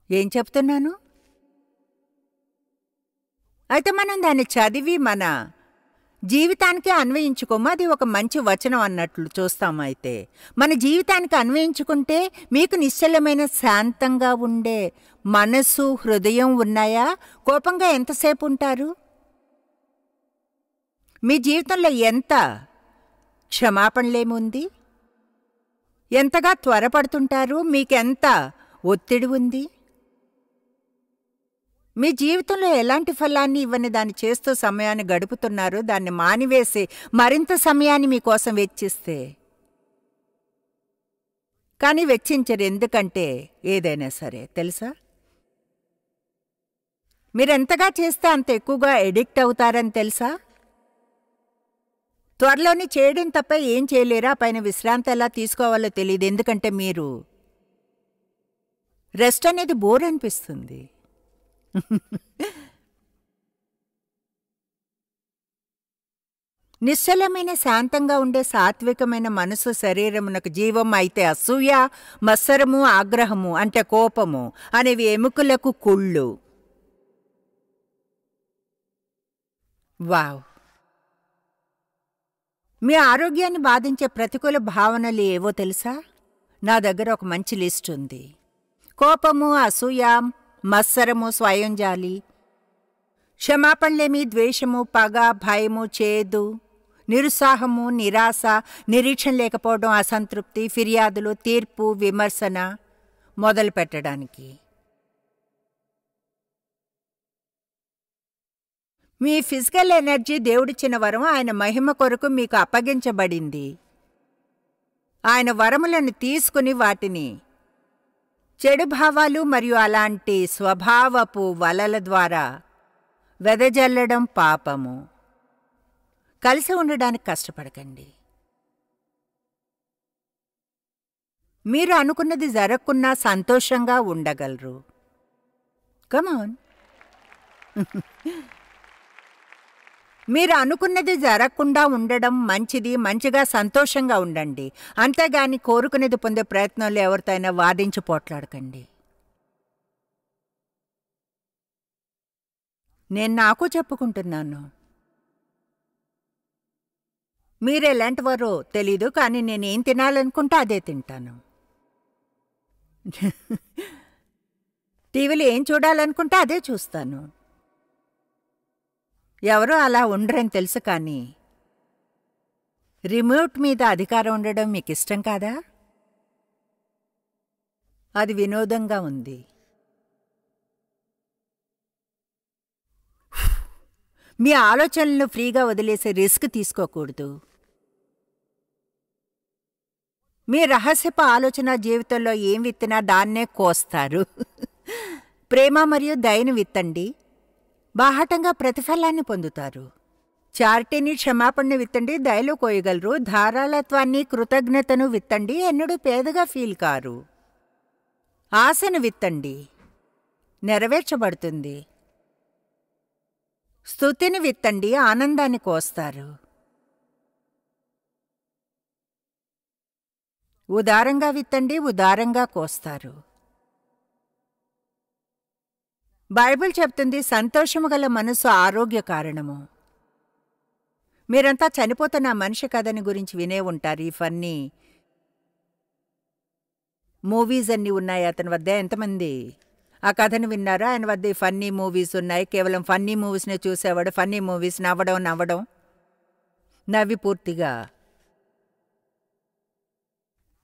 ఏం చెప్తున్నాను? అయితే మనం దాన్ని చదివి మన జీవితానికి అన్వయించుకోము. అది ఒక మంచి వచనం అన్నట్లు చూస్తాము. అయితే మన జీవితానికి అన్వయించుకుంటే, మీకు నిశ్చలమైన శాంతంగా ఉండే మనసు, హృదయం ఉన్నాయా? కోపంగా ఎంతసేపు ఉంటారు? మీ జీవితంలో ఎంత క్షమాపణలేముంది? ఎంతగా త్వరపడుతుంటారు? మీకెంత ఒత్తిడి ఉంది? మీ జీవితంలో ఎలాంటి ఫలాన్ని ఇవ్వని దాన్ని చేస్తూ సమయాన్ని గడుపుతున్నారు, దాన్ని మానివేసి మరింత సమయాన్ని మీకోసం వెచ్చిస్తే. కానీ వెచ్చించరు, ఎందుకంటే ఏదైనా సరే తెలుసా, మీరెంతగా చేస్తే అంత ఎక్కువగా ఎడిక్ట్ అవుతారని తెలుసా. త్వరలోనే చేయడం తప్ప ఏం చేయలేరా, పైన విశ్రాంతి ఎలా తీసుకోవాలో తెలియదు, ఎందుకంటే మీరు రెస్ట్ అనేది బోర్ అనిపిస్తుంది. నిశ్చలమైన శాంతంగా ఉండే సాత్వికమైన మనసు శరీరమునకు జీవం అయితే అసూయ, మత్సరము, ఆగ్రహము అంటే కోపము అనేవి ఎముకలకు కుళ్ళు. వావ్! మీ ఆరోగ్యాన్ని బాధించే ప్రతికూల భావనలు ఏవో తెలుసా? నా దగ్గర ఒక మంచి లిస్ట్ ఉంది. కోపము, అసూయ, మత్సరము, స్వయంజాలి, క్షమాపణలేమి, ద్వేషము, పగ, భయము, చేదు, నిరుత్సాహము, నిరాశ, నిరీక్షణ లేకపోవడం, అసంతృప్తి, ఫిర్యాదులు, తీర్పు, విమర్శన మొదలు పెట్టడానికి. మీ ఫిజికల్ ఎనర్జీ దేవుడిచ్చిన వరం ఆయన మహిమ కొరకు మీకు అప్పగించబడింది. ఆయన వరములను తీసుకుని వాటిని చెడు భావాలు మరియు అలాంటి స్వభావపు వలల ద్వారా వెదజల్లడం పాపము. కలిసి ఉండడానికి కష్టపడకండి. మీరు అనుకున్నది జరగకున్నా సంతోషంగా ఉండగలరు. కమాన్. మీరు అనుకున్నది జరగకుండా ఉండడం మంచిది, మంచిగా సంతోషంగా ఉండండి. అంతేగాని కోరుకునేది పొందే ప్రయత్నంలో ఎవరితో అయినా వాదించి పోట్లాడకండి. నేను నాకు చెప్పుకుంటున్నాను. మీరెలాంటివారో తెలీదు, కానీ నేనేం తినాలనుకుంటే అదే తింటాను. టీవీలో ఏం చూడాలనుకుంటే అదే చూస్తాను. ఎవరో అలా ఉండరని తెలుసు, కానీ రిమోట్ మీద అధికారం ఉండడం మీకు ఇష్టం కాదా? అది వినోదంగా ఉంది. మీ ఆలోచనలను ఫ్రీగా వదిలేసే రిస్క్ తీసుకోకూడదు. మీ రహస్యపు ఆలోచన జీవితంలో ఏం విత్తినా దాన్నే కోస్తారు. ప్రేమ మరియు దయను విత్తండి, బాహటంగా ప్రతిఫలాన్ని పొందుతారు. చారిటీని, క్షమాపణను విత్తండి, దయలో కోయగలరు. ధారాళత్వాన్ని, కృతజ్ఞతను విత్తండి, ఎన్నడూ పేదగా ఫీల్ కారు. ఆశను విత్తండి, నెరవేర్చబడుతుంది. స్తుతిని విత్తండి, ఆనందాన్ని కోస్తారు. ఉదారంగా విత్తండి, ఉదారంగా కోస్తారు. బైబిల్ చెప్తుంది, సంతోషము గల మనసు ఆరోగ్య కారణము. మీరంతా చనిపోతున్న మనిషి కథని గురించి వినే ఉంటారు. ఈ ఫన్నీ మూవీస్ అన్నీ ఉన్నాయి అతని వద్ద. ఎంతమంది ఆ కథను విన్నారో? ఆయన వద్ద ఈ ఫన్నీ మూవీస్ ఉన్నాయి. కేవలం ఫన్నీ మూవీస్నే చూసేవాడు. ఫన్నీ మూవీస్, నవ్వడం నవ్వి పూర్తిగా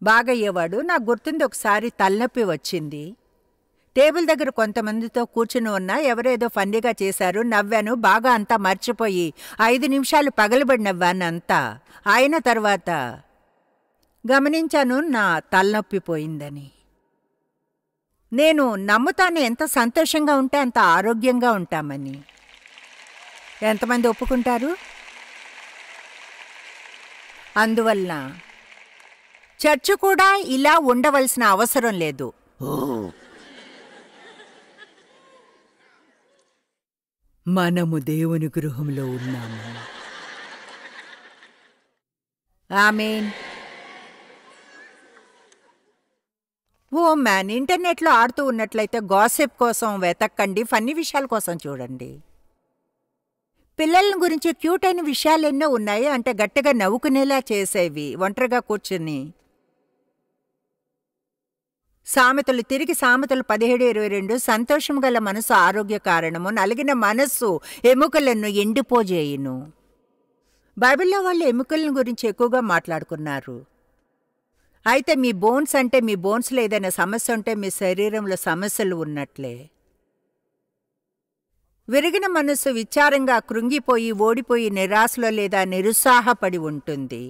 బాగయ్యేవాడు. నాకు గుర్తుంది, ఒకసారి తలనొప్పి వచ్చింది. టేబుల్ దగ్గర కొంతమందితో కూర్చుని ఉన్నా, ఎవరేదో ఫన్నీగా చేశారు, నవ్వాను. బాగా అంతా మర్చిపోయి 5 నిమిషాలు పగలబడి నవ్వాను అంతా. అయిన తర్వాత గమనించాను నా తలనొప్పి పోయిందని. నేను నమ్ముతాను, ఎంత సంతోషంగా ఉంటే అంత ఆరోగ్యంగా ఉంటామని. ఎంతమంది ఒప్పుకుంటారు? అందువల్ల చర్చ్ కూడా ఇలా ఉండవలసిన అవసరం లేదు. మనము దేవుని గృహంలో ఉన్నాము. ఆమేన్. ఓ మ్యాన్, ఇంటర్నెట్లో ఆడుతూ ఉన్నట్లయితే గాసిప్ కోసం వెతక్కండి, ఫన్నీ విషయాల కోసం చూడండి. పిల్లల గురించి క్యూట్ అయిన విషయాలు ఎన్నో ఉన్నాయి, అంటే గట్టిగా నవ్వుకునేలా చేసేవి. ఒంటరిగా కూర్చుని సామెతలు 17:22 సంతోషం గల మనసు ఆరోగ్య కారణము, నలిగిన మనస్సు ఎముకలను ఎండిపోజేయును. బైబిల్లో వాళ్ళు ఎముకలను గురించి ఎక్కువగా మాట్లాడుకున్నారు. అయితే మీ బోన్స్ అంటే, మీ బోన్స్లో ఏదైనా సమస్య ఉంటే మీ శరీరంలో సమస్యలు ఉన్నట్లే. విరిగిన మనస్సు విచారంగా కృంగిపోయి ఓడిపోయి నిరాశలో లేదా నిరుత్సాహపడి ఉంటుంది.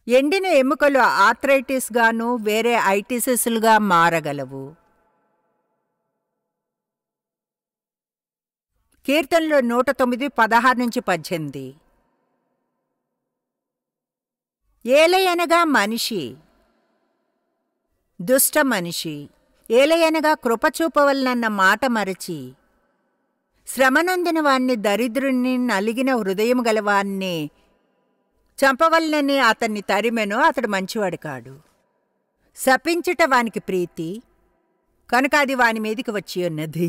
ఎండిన ఎముకలు ఆర్థరైటిస్ గాను వేరే ఐటిసెస్లుగా మారగలవు. కీర్తనలో 109:16-18. ఏలయనగా మనిషి, దుష్ట మనిషి, ఏలయనగా కృపచూపవలనన్న మాట మరచి, శ్రమనొందిన వాణ్ణి, దరిద్రుణ్ణి, నలిగిన హృదయం గలవాణ్ణి చంపవలనని అతన్ని తరిమెను. అతడు మంచివాడు కాడు. శపించుట వానికి ప్రీతి, కనుక అది వాని మీదికి వచ్చి ఉన్నది.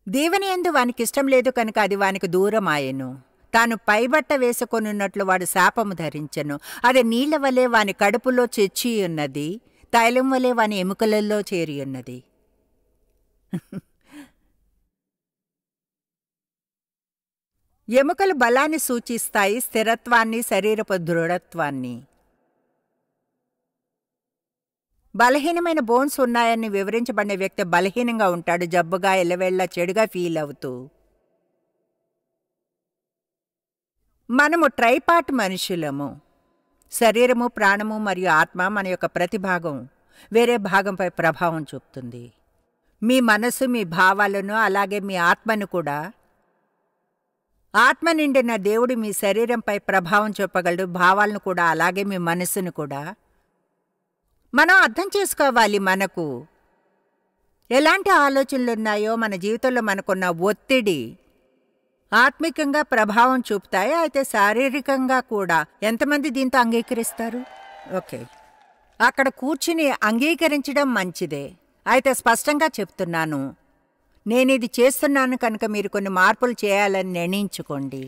దీవెని యందు వానికిష్టం లేదు, కనుక అది వానికి దూరమాయెను. తాను పైబట్ట వేసుకొనున్నట్లు వాడు శాపము ధరించెను. అది నీళ్ల వలె వాని కడుపులో చెచ్చియున్నది, తైలం వలె వాని ఎముకలలో చేరియున్నది. ఎముకలు బలాన్ని సూచిస్తాయి, స్థిరత్వాన్ని, శరీరపు దృఢత్వాన్ని. బలహీనమైన బోన్స్ ఉన్నాయని వివరించబడిన వ్యక్తి బలహీనంగా ఉంటాడు, జబ్బుగా, ఎల్లవేళ్లా చెడుగా ఫీల్ అవుతూ. మనము ట్రైపార్ట్ మనుషులము. శరీరము, ప్రాణము మరియు ఆత్మ, మన యొక్క ప్రతి భాగం వేరే భాగంపై ప్రభావం చూపుతుంది. మీ మనస్సు మీ భావాలను, అలాగే మీ ఆత్మను కూడా. ఆత్మ నిండిన దేవుడు మీ శరీరంపై ప్రభావం చూపగలడు, భావాలను కూడా, అలాగే మీ మనస్సును కూడా. మనం అర్థం చేసుకోవాలి మనకు ఎలాంటి ఆలోచనలున్నాయో. మన జీవితంలో మనకున్న ఒత్తిడి ఆత్మికంగా ప్రభావం చూపుతాయి, అయితే శారీరకంగా కూడా. ఎంతమంది దీంతో అంగీకరిస్తారు? ఓకే, అక్కడ కూర్చుని అంగీకరించడం మంచిదే. అయితే స్పష్టంగా చెప్తున్నాను, నేనిది చేస్తున్నాను కనుక మీరు కొన్ని మార్పులు చేయాలని నిర్ణయించుకోండి.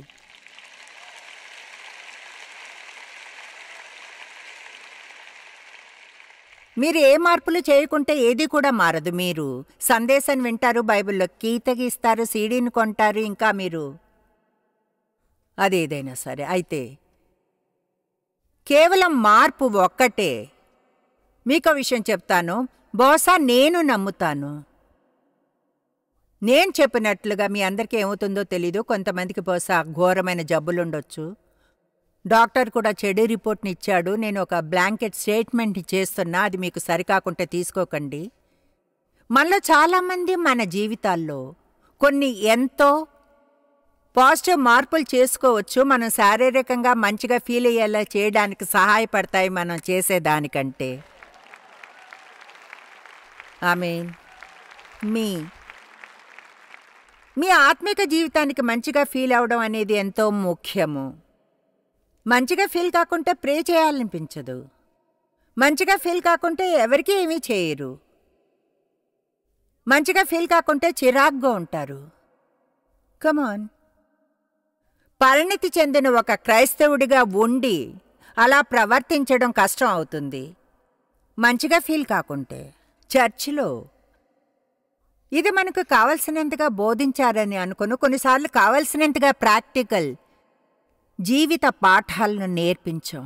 మీరు ఏ మార్పులు చేయకుంటే ఏది కూడా మారదు. మీరు సందేశాన్ని వింటారు, బైబిల్లో గీత గీస్తారు, సీడీని కొంటారు, ఇంకా మీరు అదేదైనా సరే. అయితే కేవలం మార్పు ఒక్కటే. మీకో విషయం చెప్తాను, బహుశా నేను నమ్ముతాను. నేను చెప్పినట్లుగా మీ అందరికీ ఏమవుతుందో తెలీదు. కొంతమందికి బహుశా ఘోరమైన జబ్బులుండొచ్చు. డాక్టర్ కూడా చెడు రిపోర్ట్ని ఇచ్చాడు. నేను ఒక బ్లాంకెట్ స్టేట్మెంట్ చేస్తున్నా, అది మీకు సరికాకుంటే తీసుకోకండి. మనలో చాలామంది మన జీవితాల్లో కొన్ని ఎంతో పాజిటివ్ మార్పులు చేసుకోవచ్చు. మనం శారీరకంగా మంచిగా ఫీల్ అయ్యేలా చేయడానికి సహాయపడతాయి మనం చేసేదానికంటే. ఆమేన్. మీ ఆత్మిక జీవితానికి మంచిగా ఫీల్ అవడం అనేది ఎంతో ముఖ్యము. మంచిగా ఫీల్ కాకుంటే ప్రే చేయాలనిపించదు. మంచిగా ఫీల్ కాకుంటే ఎవరికీ ఏమీ చేయరు. మంచిగా ఫీల్ కాకుంటే చిరాగ్గా ఉంటారు. కమాన్. పరిణితి చెందిన ఒక క్రైస్తవుడిగా ఉండి అలా ప్రవర్తించడం కష్టం అవుతుంది మంచిగా ఫీల్ కాకుంటే. చర్చిలో ఇది మనకు కావలసినంతగా బోధించారని అనుకుని, కొన్నిసార్లు కావలసినంతగా ప్రాక్టికల్ జీవిత పాఠాలను నేర్పించాం.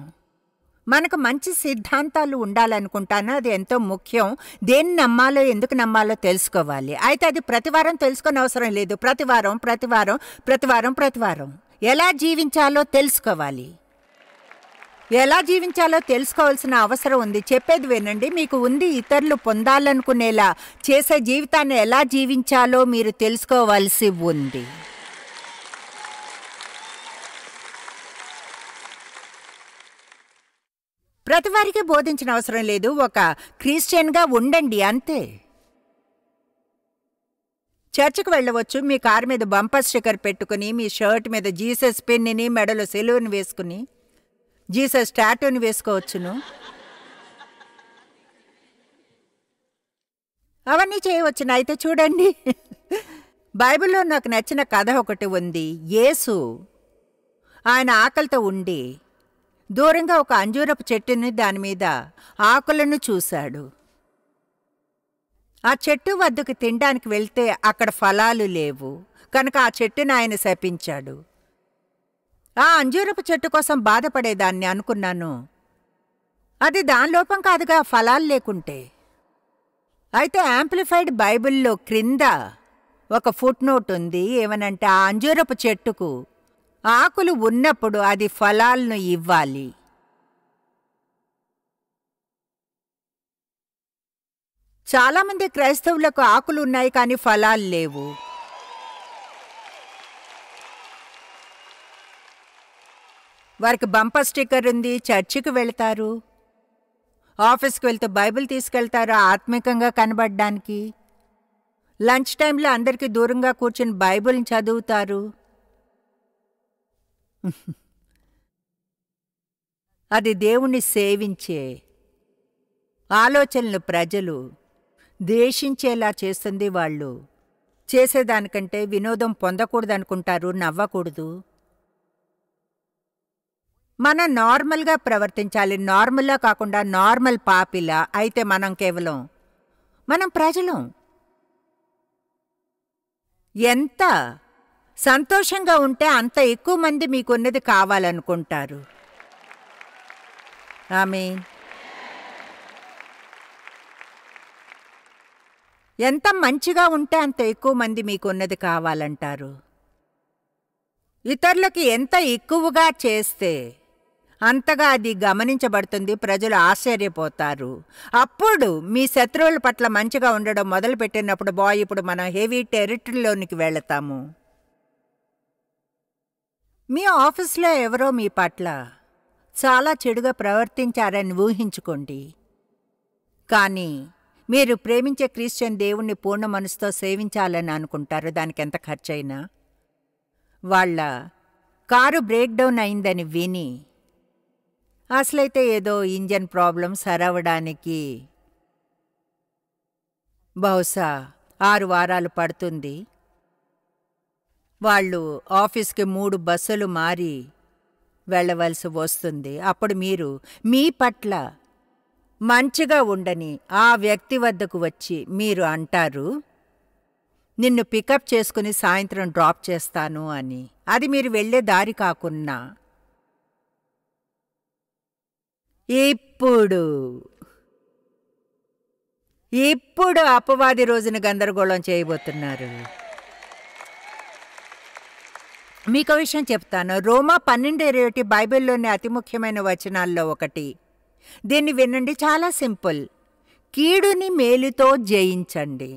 మనకు మంచి సిద్ధాంతాలు ఉండాలనుకుంటాను, అది ఎంతో ముఖ్యం. దేన్ని నమ్మాలో, ఎందుకు నమ్మాలో తెలుసుకోవాలి. అయితే అది ప్రతివారం తెలుసుకునే అవసరం లేదు. ప్రతివారం ఎలా జీవించాలో తెలుసుకోవాలి. ఎలా జీవించాలో తెలుసుకోవాల్సిన అవసరం ఉంది. చెప్పేది వినండి, మీకు ఉంది. ఇతరులు పొందాలనుకునేలా చేసే జీవితాన్ని ఎలా జీవించాలో మీరు తెలుసుకోవాల్సి ఉంది. ప్రతివారికి బోధించిన అవసరం లేదు. ఒక క్రిస్టియన్గా ఉండండి అంతే. చర్చికి వెళ్ళవచ్చు, మీ కారు మీద బంపర్ స్టిక్కర్ పెట్టుకుని, మీ షర్ట్ మీద జీసస్ పిన్ని, మెడలో సెలవుని వేసుకుని, జీసస్ టాటూని వేసుకోవచ్చును. అవన్నీ చేయవచ్చును. అయితే చూడండి, బైబిల్లో నాకు నచ్చిన కథ ఒకటి ఉంది. యేసు ఆయన ఆకలితో ఉండి దూరంగా ఒక అంజూరపు చెట్టుని, దానిమీద ఆకులను చూశాడు. ఆ చెట్టు వద్దకు తినడానికి వెళ్తే అక్కడ ఫలాలు లేవు కనుక ఆ చెట్టుని ఆయన శపించాడు. ఆ అంజూరపు చెట్టు కోసం బాధపడేదాన్ని అనుకున్నాను. అది దాని లోపం కాదుగా, ఫలాలు లేకుంటే. అయితే యాంప్లిఫైడ్ బైబిల్లో క్రింద ఒక ఫుట్ నోట్ ఉంది. ఏమనంటే ఆ అంజూరపు చెట్టుకు ఆకులు ఉన్నప్పుడు అది ఫలాలను ఇవ్వాలి. చాలామంది క్రైస్తవులకు ఆకులు ఉన్నాయి కానీ ఫలాలు లేవు. వారికి బంపర్ స్టిక్కర్ ఉంది, చర్చికి వెళ్తారు, ఆఫీస్కి వెళ్తూ బైబిల్ తీసుకెళ్తారు ఆత్మికంగా కనబడడానికి. లంచ్ టైంలో అందరికీ దూరంగా కూర్చుని బైబిల్ని చదువుతారు. అది దేవుణ్ణి సేవించే ఆలోచనలు ప్రజలు ద్వేషించేలా చేస్తుంది. వాళ్ళు చేసేదానికంటే వినోదం పొందకూడదనుకుంటారు, నవ్వకూడదు. మనం నార్మల్గా ప్రవర్తించాలి, నార్మల్లా కాకుండా నార్మల్ పాపిలా. అయితే మనం ప్రజలం. ఎంత సంతోషంగా ఉంటే అంత ఎక్కువ మంది మీకున్నది కావాలనుకుంటారు. ఆమేన్. ఎంత మంచిగా ఉంటే అంత ఎక్కువ మంది మీకున్నది కావాలంటారు. ఇతరులకు ఎంత ఎక్కువగా చేస్తే అంతగా అది గమనించబడుతుంది, ప్రజలు ఆశ్చర్యపోతారు. అప్పుడు మీ శత్రువుల పట్ల మంచిగా ఉండడం మొదలుపెట్టినప్పుడు ఇప్పుడు మనం హెవీ టెరిటరీలోనికి వెళతాము. మీ ఆఫీస్లో ఎవరో మీ పట్ల చాలా చెడుగా ప్రవర్తించారని ఊహించుకోండి. కానీ మీరు ప్రేమించే క్రిస్టియన్ దేవుణ్ణి పూర్ణ మనసుతో సేవించాలని అనుకుంటారు. దానికి ఎంత ఖర్చయినా. వాళ్ళ కారు బ్రేక్ డౌన్ అయిందని విని అసలైతే ఏదో ఇంజన్ ప్రాబ్లం సరవడానికి బహుశా 6 వారాలు పడుతుంది. వాళ్ళు ఆఫీస్కి 3 బస్సులు మారి వెళ్ళవలసి వస్తుంది. అప్పుడు మీరు మీ పట్ల మంచిగా ఉండని ఆ వ్యక్తి వద్దకు వచ్చి మీరు అంటారు, నిన్ను పికప్ చేసుకుని సాయంత్రం డ్రాప్ చేస్తాను అని. అది మీరు వెళ్ళే దారి కాకున్నా. ఇప్పుడు అపవాది రోజున గందరగోళం చేయబోతున్నారు. మీకు విషయం చెప్తాను. రోమా 12:21 బైబిల్లోని అతి ముఖ్యమైన వచనాల్లో ఒకటి. దీన్ని వినండి, చాలా సింపుల్. కీడుని మేలుతో జయించండి.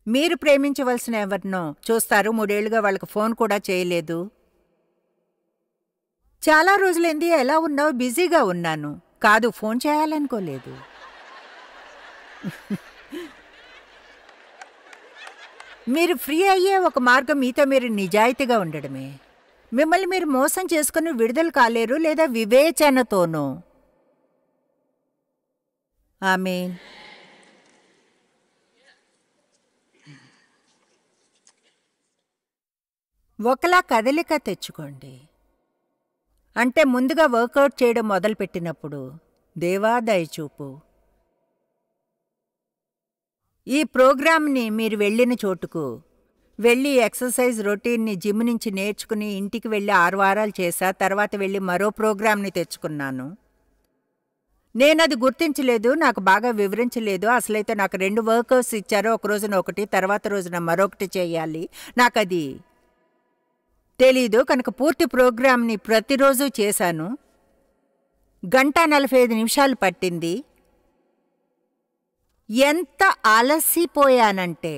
మీరు ప్రేమించవలసిన ఎవరినో చూస్తారు, 3 ఏళ్లుగా వాళ్ళకి ఫోన్ కూడా చేయలేదు. చాలా రోజులైంది, ఎలా ఉన్నావు? బిజీగా ఉన్నాను. కాదు, ఫోన్ చేయాలనుకోలేదు. మీరు ఫ్రీ అయ్యే ఒక మార్గం మీతో మీరు నిజాయితీగా ఉండడమే. మిమ్మల్ని మీరు మోసం చేసుకుని విడుదల కాలేరు, లేదా వివేచనతోనో. ఆమేన్. ఒకలా కదలిక తెచ్చుకోండి. అంటే ముందుగా వర్కౌట్ చేయడం మొదలుపెట్టినప్పుడు దేవా దయచూపు. ఈ ప్రోగ్రామ్ని మీరు వెళ్ళిన చోటుకు వెళ్ళి ఎక్సర్సైజ్ రొటీన్ని జిమ్ నుంచి నేర్చుకుని ఇంటికి వెళ్ళి 6 వారాలు చేశా. తర్వాత వెళ్ళి మరో ప్రోగ్రామ్ని తెచ్చుకున్నాను. నేనది గుర్తించలేదు, నాకు బాగా వివరించలేదు. అసలైతే నాకు 2 వర్కౌట్స్ ఇచ్చారు. ఒక రోజున ఒకటి, తర్వాత రోజున మరొకటి చేయాలి. నాకది తెలీదు. కనుక పూర్తి ప్రోగ్రామ్ని ప్రతిరోజు చేశాను. 1:45 నిమిషాలు పట్టింది. ఎంత అలసిపోయానంటే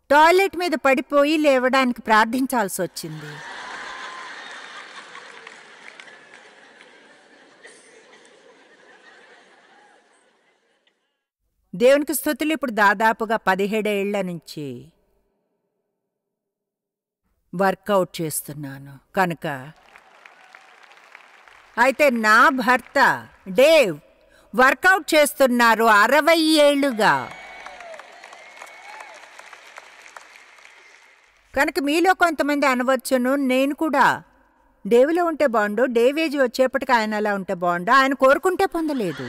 టాయిలెట్ మీద పడిపోయి లేవడానికి ప్రార్థించాల్సి వచ్చింది. దేవునికి స్తుతులు. ఇప్పుడు దాదాపుగా 17 ఏళ్ల నుంచి వర్కౌట్ చేస్తున్నాను. కనుక అయితే నా భర్త డేవ్ వర్కౌట్ చేస్తున్నారు 60 ఏళ్లుగా. కనుక మీలో కొంతమంది అనవచ్చును, నేను కూడా డేవ్లో ఉంటే బాగుండు, డేవ్ ఏజ్ వచ్చేప్పటికి ఆయన అలా ఉంటే బాగుండు. ఆయన కోరుకుంటే పొందలేదు.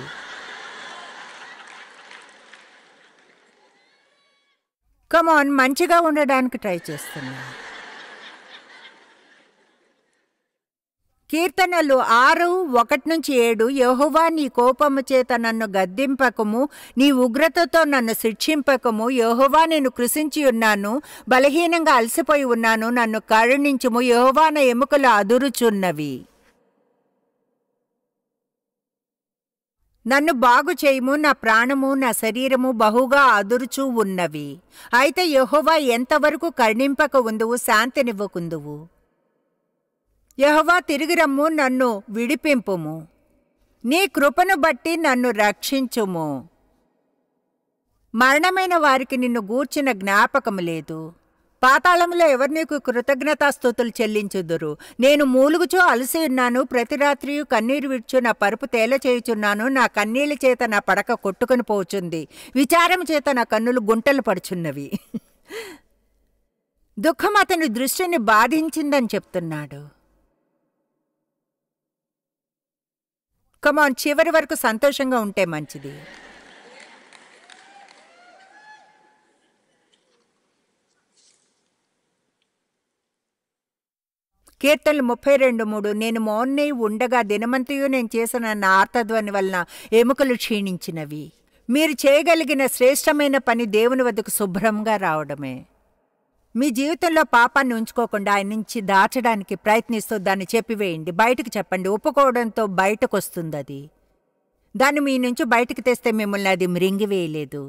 కమాన్, మంచిగా ఉండడానికి ట్రై చేస్తున్నా. కీర్తనలు 6:1-7 యెహోవా నీ కోపము చేత నన్ను గద్దింపకము, నీ ఉగ్రతతో నన్ను శిక్షింపకము. యెహోవా నేను కృశించి ఉన్నాను, బలహీనంగా అలసిపోయి ఉన్నాను, నన్ను కరుణించుము. యెహోవా నా ఎముకలు అదురుచున్నవి, నన్ను బాగు చేయుము. నా ప్రాణము నా శరీరము బహుగా అదురుచూ ఉన్నవి. అయితే యెహోవా ఎంతవరకు కరుణింపక ఉందువు, శాంతినివ్వకుందువు. యెహోవా తిరిగి రమ్ము, నన్ను విడిపింపుము. నీ కృపను బట్టి నన్ను రక్షించుము. మరణమైన వారికి నిన్ను గూర్చిన జ్ఞాపకము లేదు. పాతాళంలో ఎవరు నీకు కృతజ్ఞతాస్తుతులు చెల్లించుదురు? నేను మూలుగుచూ అలసి ఉన్నాను, ప్రతి రాత్రియు కన్నీరు విడ్చు నా పరుపు తేల చేయుచున్నాను. నా కన్నీళ్ల చేత నా పడక కొట్టుకుని పోచుంది, విచారం చేత నా కన్నులు గుంటలు పడుచున్నవి. దుఃఖం అతని దృష్టిని బాధించిందని చెప్తున్నాడు. కమాన్, చివరి వరకు సంతోషంగా ఉంటే మంచిది. కీర్తనలు 32:3 నేను మౌనై ఉండగా దినమంతయు నేను చేసిన నా ఆర్తధ్వని వలన ఎముకలు క్షీణించినవి. మీరు చేయగలిగిన శ్రేష్టమైన పని దేవుని వద్దకు శుభ్రంగా రావడమే. మీ జీవితంలో పాపాన్ని ఉంచుకోకుండా ఆయన నుంచి దాచడానికి ప్రయత్నిస్తూ దాన్ని చెప్పివేయండి, బయటకు చెప్పండి. ఒప్పుకోవడంతో బయటకు వస్తుంది అది. దాన్ని మీ నుంచి బయటకు తెస్తే మిమ్మల్ని అది మృంగివేయలేదు.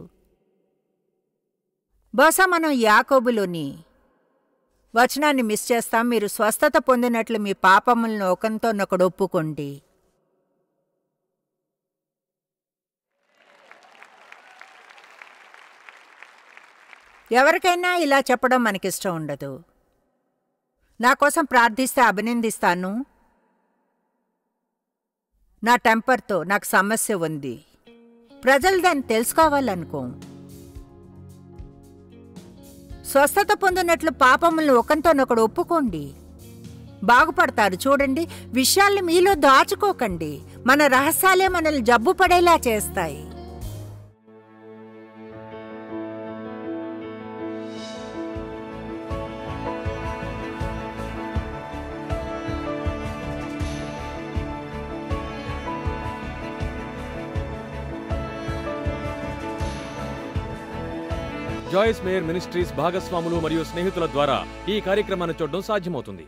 బహుశా మనం యాకోబులోని వచనాన్ని మిస్ చేస్తాం. మీరు స్వస్థత పొందినట్లు మీ పాపములను ఒకరితోనొకడు ఒప్పుకోండి. ఎవరికైనా ఇలా చెప్పడం మనకిష్టం ఉండదు. నా కోసం ప్రార్థిస్తే అభినందిస్తాను. నా టెంపర్తో నాకు సమస్య ఉంది. ప్రజలు దాన్ని తెలుసుకోవాలనుకో. స్వస్థత పొందినట్లు పాపములను ఒకరితోనొకడు ఒప్పుకోండి, బాగుపడతారు. చూడండి, విషయాల్ని మీలో దాచుకోకండి. మన రహస్యాలే మనల్ని జబ్బు పడేలా చేస్తాయి. జాయిస్ మేయర్ మినిస్ట్రీస్ భాగస్వాములు మరియు స్నేహితుల ద్వారా ఈ కార్యక్రమాన్ని చూడడం సాధ్యమవుతుంది.